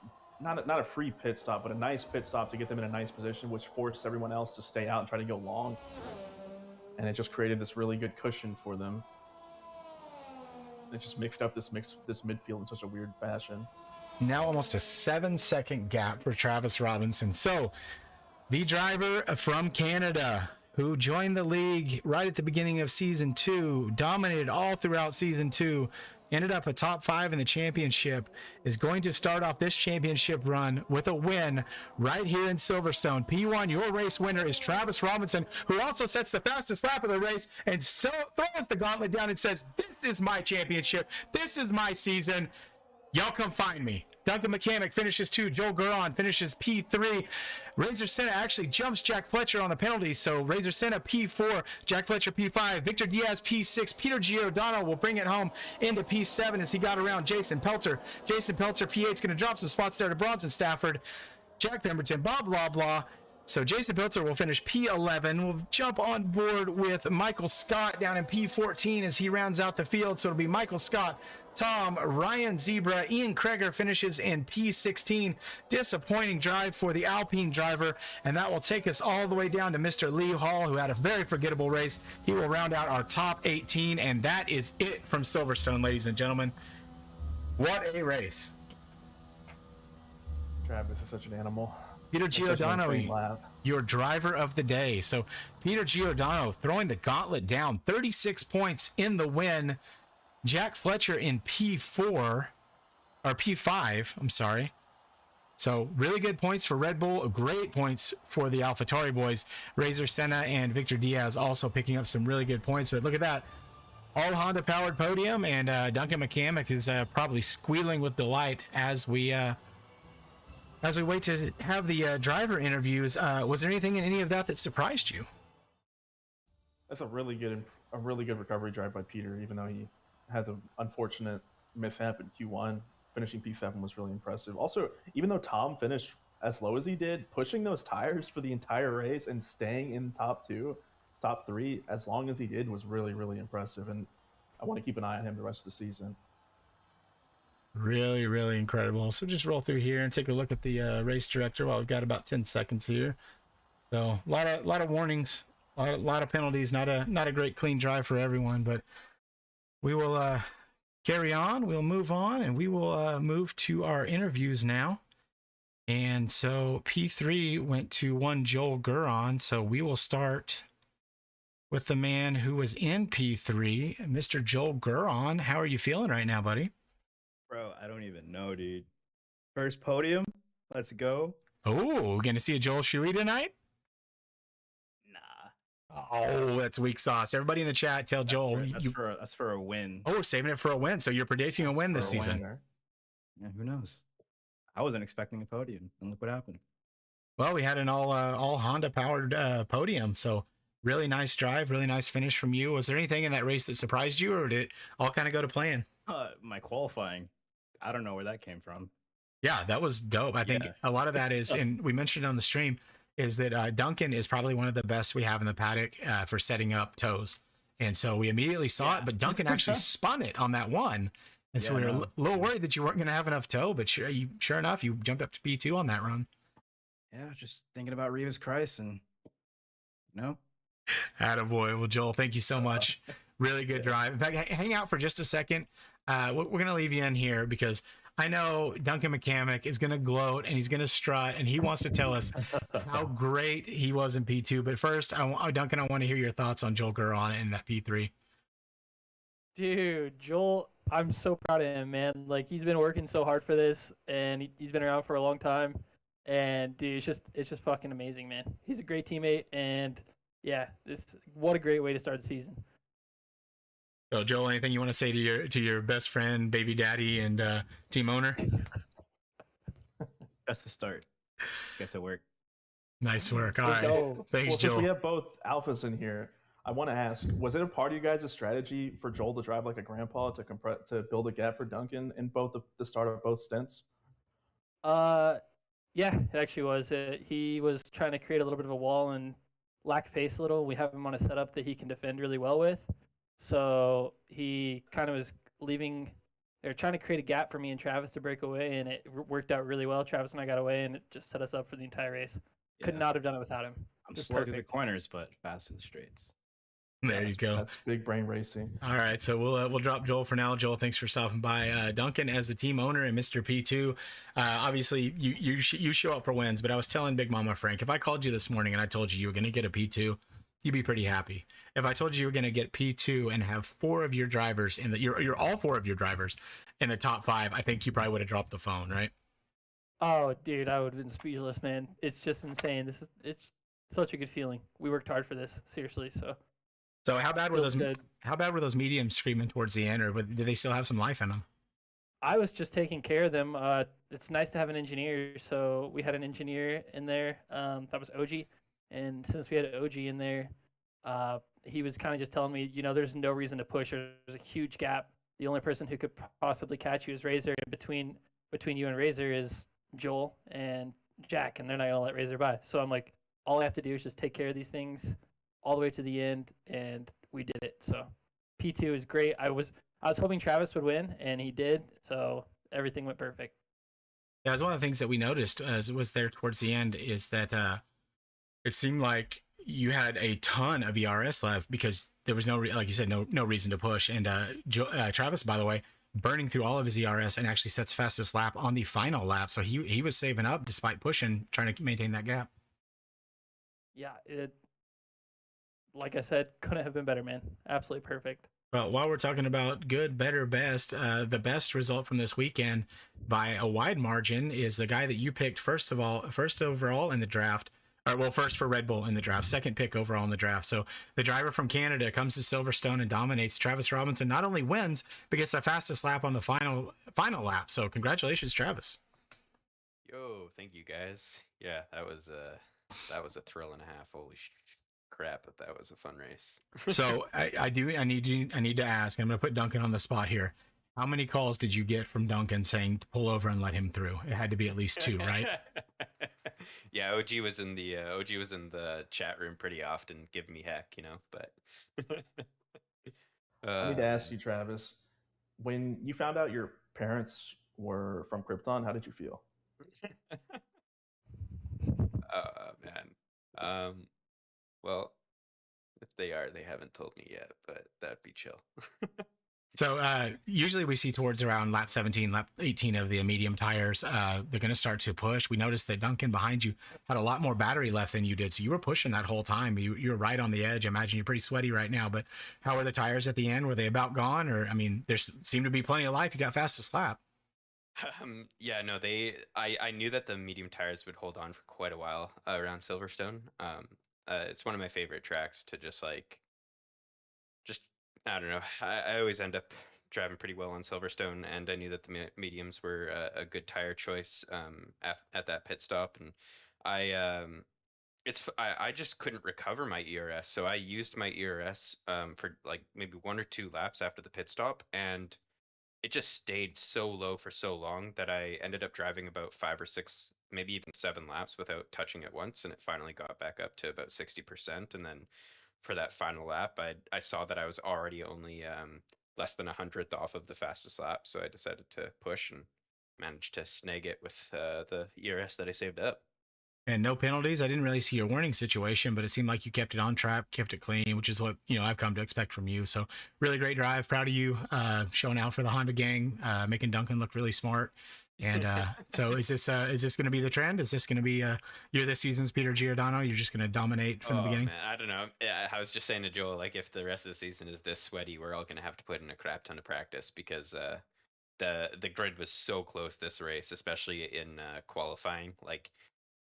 not a free pit stop, but a nice pit stop to get them in a nice position, which forced everyone else to stay out and try to go long. And it just created this really good cushion for them. It just mixed up this midfield in such a weird fashion. Now almost a 7-second gap for Travis Robinson. So the driver from Canada who joined the league right at the beginning of season 2, dominated all throughout season 2, ended up a top 5 in the championship, is going to start off this championship run with a win right here in Silverstone. P1, your race winner is Travis Robinson, who also sets the fastest lap of the race and so throws the gauntlet down and says, "This is my championship. This is my season. Y'all come find me." Duncan McCamick finishes 2. Joel Guron finishes P3. Razor Senna actually jumps Jack Fletcher on the penalties. So Razor Senna P4, Jack Fletcher P5, Victor Diaz P6. Peter Giordano will bring it home into P7 as he got around Jason Pelter. Jason Pelter P8 is going to drop some spots there to Bronson Stafford. Jack Pemberton, blah, blah. So Jason Pelter will finish P11. We'll jump on board with Michael Scott down in P14 as he rounds out the field. So it'll be Michael Scott, Tom, Ryan Zebra, Ian Kreger finishes in P16. Disappointing drive for the Alpine driver, and that will take us all the way down to Mr. Lee Hall, who had a very forgettable race. He will round out our top 18, and that is it from Silverstone, ladies and gentlemen. What a race. Travis is such an animal. Peter Giordano, your driver of the day. So Peter Giordano throwing the gauntlet down, 36 points in the win. Jack Fletcher in P4 or P5, I'm sorry. So really good points for Red Bull, great points for the AlphaTauri boys. Razor Senna and Victor Diaz also picking up some really good points, but look at that. All Honda powered podium, and Duncan McCamick is probably squealing with delight as we wait to have the driver interviews. Was there anything in any of that surprised you? That's a really good recovery drive by Peter, even though he had the unfortunate mishap in Q1. Finishing P7 was really impressive. Also, even though Tom finished as low as he did, pushing those tires for the entire race and staying in top 3 as long as he did was really, really impressive. And I want to keep an eye on him the rest of the season. Really, really incredible. So just roll through here and take a look at the race director while we've got about 10 seconds here. So a lot of warnings, a lot of penalties. Not a great clean drive for everyone, but we will carry on. We'll move on, and we will move to our interviews now. And so P3 went to one Joel Guron. So we will start with the man who was in P3, Mr. Joel Guron. How are you feeling right now, buddy? Bro, I don't even know, dude. First podium, let's go. Oh, we're going to see a Joel Shuey tonight? Nah. Oh, that's weak sauce. Everybody in the chat, tell Joel. That's for a win. Oh, saving it for a win. So you're predicting a win this season. Yeah, who knows? I wasn't expecting a podium, and look what happened. Well, we had an all Honda powered podium. So really nice drive, really nice finish from you. Was there anything in that race that surprised you, or did it all kind of go to plan? My qualifying. I don't know where that came from. Yeah, that was dope. I think a lot of that is, and we mentioned it on the stream, is that Duncan is probably one of the best we have in the paddock for setting up toes. And so we immediately saw it, but Duncan actually spun it on that one. And so we were a little worried that you weren't going to have enough toe, but sure enough, you jumped up to P2 on that run. Yeah, just thinking about Revis Christ and, Attaboy. Well, Joel, thank you so much. Really good drive. In fact, hang out for just a second. We're going to leave you in here because I know Duncan McCamick is going to gloat and he's going to strut and he wants to tell us how great he was in P2. But first, Duncan, I want to hear your thoughts on Joel Guron in that P3. Dude, Joel, I'm so proud of him, man. Like, he's been working so hard for this, and he's been around for a long time. And dude, it's just fucking amazing, man. He's a great teammate, and yeah, what a great way to start the season. So, Joel, anything you want to say to your best friend, baby daddy, and team owner? Just to start. Get to work. Nice work. All right. Thanks, well, Joel. Since we have both alphas in here, I want to ask: was it a part of you guys' strategy for Joel to drive like a grandpa to build a gap for Duncan in both the start of both stints? Yeah, it actually was. He was trying to create a little bit of a wall and lack pace a little. We have him on a setup that he can defend really well with. So he kind of was trying to create a gap for me and Travis to break away, and it worked out really well. Travis and I got away, and it just set us up for the entire race. Could not have done it without him. I'm slow through the corners, but fast through the straights. There you go. That's big brain racing. All right, so we'll drop Joel for now. Joel, thanks for stopping by. Duncan, as the team owner and Mr. P2, obviously you show up for wins. But I was telling Big Mama Frank, if I called you this morning and I told you were going to get a P2, you'd be pretty happy. If I told you were going to get P2 and have four of your drivers in the you're all four of your drivers in the top 5, I think you probably would have dropped the phone, right? Oh, dude, I would have been speechless, man. It's just insane. It's such a good feeling. We worked hard for this, seriously. So how bad were Feels those? good. How bad were those mediums screaming towards the end, or did they still have some life in them? I was just taking care of them. It's nice to have an engineer, so we had an engineer in there. That was OG, and since we had OG in there, he was kind of just telling me, there's no reason to push. There's a huge gap. The only person who could possibly catch you is Razor, and between you and Razor is Joel and Jack, and they're not gonna let Razor by. So I'm like, all I have to do is just take care of these things all the way to the end, and we did it. So P2 is great. I was hoping Travis would win, and he did. So everything went perfect. Yeah, that's one of the things that we noticed as was there towards the end is that it seemed like you had a ton of ERS left because there was like you said, no reason to push. And Travis, by the way, burning through all of his ERS and actually sets fastest lap on the final lap. So he was saving up despite pushing, trying to maintain that gap. Yeah, like I said, couldn't have been better, man. Absolutely perfect. Well, while we're talking about good, better, best, the best result from this weekend by a wide margin is the guy that you picked first overall in the draft. Or, well, first for Red Bull in the draft, second pick overall in the draft. So the driver from Canada comes to Silverstone and dominates. Travis Robinson not only wins, but gets the fastest lap on the final lap. So congratulations, Travis. Yo, thank you guys. Yeah, that was a thrill and a half. Holy crap, but that was a fun race. So I need to ask, I'm going to put Duncan on the spot here. How many calls did you get from Duncan saying to pull over and let him through? It had to be at least 2, right? Yeah, OG was in the chat room pretty often, giving me heck, but I need to ask you, Travis, when you found out your parents were from Krypton, how did you feel? Man. Well, if they are, they haven't told me yet, but that'd be chill. So usually we see towards around lap 17, lap 18 of the medium tires, they're going to start to push. We noticed that Duncan behind you had a lot more battery left than you did. So you were pushing that whole time. You were right on the edge. I imagine you're pretty sweaty right now, but how were the tires at the end? Were they about gone? Or, I mean, there seemed to be plenty of life. You got fastest lap. Yeah, no, I knew that the medium tires would hold on for quite a while around Silverstone. It's one of my favorite tracks to just I don't know. I always end up driving pretty well on Silverstone, and I knew that the mediums were a good tire choice at that pit stop, and I just couldn't recover my ERS, so I used my ERS for like maybe 1 or 2 laps after the pit stop, and it just stayed so low for so long that I ended up driving about 5 or 6, maybe even 7 laps without touching it once, and it finally got back up to about 60%. And then for that final lap, I saw that I was already only less than 100th off of the fastest lap, so I decided to push and managed to snag it with the ERS that I saved up. And no penalties. I didn't really see your warning situation, but it seemed like you kept it on track, kept it clean, which is what I've come to expect from you. So really great drive. Proud of you showing out for the Honda gang, making Duncan look really smart. And so is this going to be the trend? Is this going to be you're this season's Peter Giordano? You're just going to dominate from the beginning? Man, I don't know. I was just saying to Joel, like if the rest of the season is this sweaty, we're all going to have to put in a crap ton of practice because the grid was so close this race, especially in qualifying. Like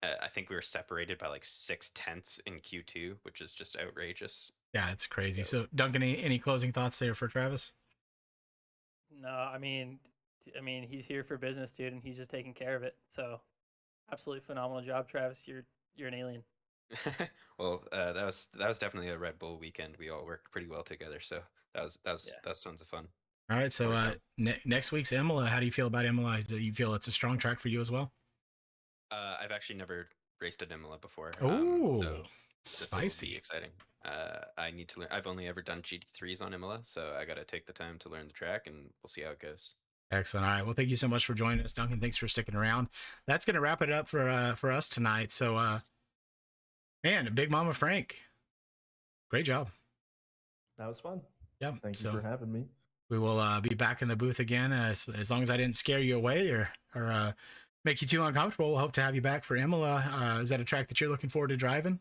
I think we were separated by like 6/10 in Q2, which is just outrageous. Yeah, it's crazy. So Duncan, any closing thoughts there for Travis? No, I mean, he's here for business, dude, and he's just taking care of it. So, absolutely phenomenal job, Travis. You're an alien. Well, that was definitely a Red Bull weekend. We all worked pretty well together, so that tons of fun. All right, so next week's Imola. How do you feel about Imola? Do you feel it's a strong track for you as well? I've actually never raced at Imola before. Oh, so spicy! Be exciting. I need to learn. I've only ever done GT3s on Imola, so I got to take the time to learn the track, and we'll see how it goes. Excellent. All right. Well, thank you so much for joining us, Duncan. Thanks for sticking around. That's going to wrap it up for us tonight. So, man, Big Mama Frank, great job. That was fun. Yeah. Thank So you for having me. we will be back in the booth again as long as I didn't scare you away or make you too uncomfortable. We'll hope to have you back for Imola. Is that a track that you're looking forward to driving?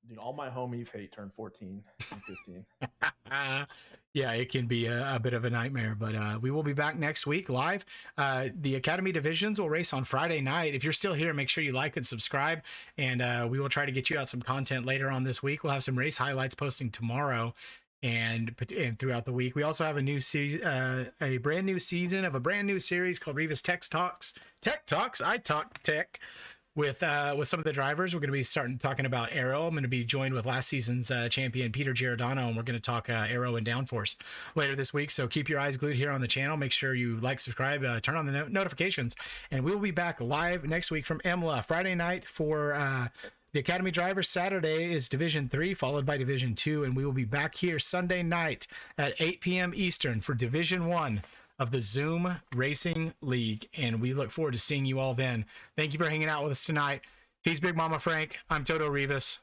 Dude, all my homies hate turn 14 and 15. Yeah, it can be a bit of a nightmare, but we will be back next week live. The Academy divisions will race on Friday night. If you're still here, make sure you like and subscribe, and we will try to get you out some content later on this week. We'll have some race highlights posting tomorrow and throughout the week. We also have a brand new season of a brand new series called Revis Tech Talks. Tech Talks. I talk tech with some of the drivers. We're going to be starting talking about aero. I'm going to be joined with last season's champion Peter Giordano, and we're going to talk aero and downforce later this week. So keep your eyes glued here on the channel. Make sure you like, subscribe, turn on the notifications, and we'll be back live next week from Imola. Friday night for the Academy drivers. Saturday is Division 3, followed by Division 2, and we will be back here Sunday night at 8 p.m. Eastern for Division 1 of the Zoom Racing League, and we look forward to seeing you all then. Thank you for hanging out with us tonight. He's Big Mama Frank. I'm Toto Rivas.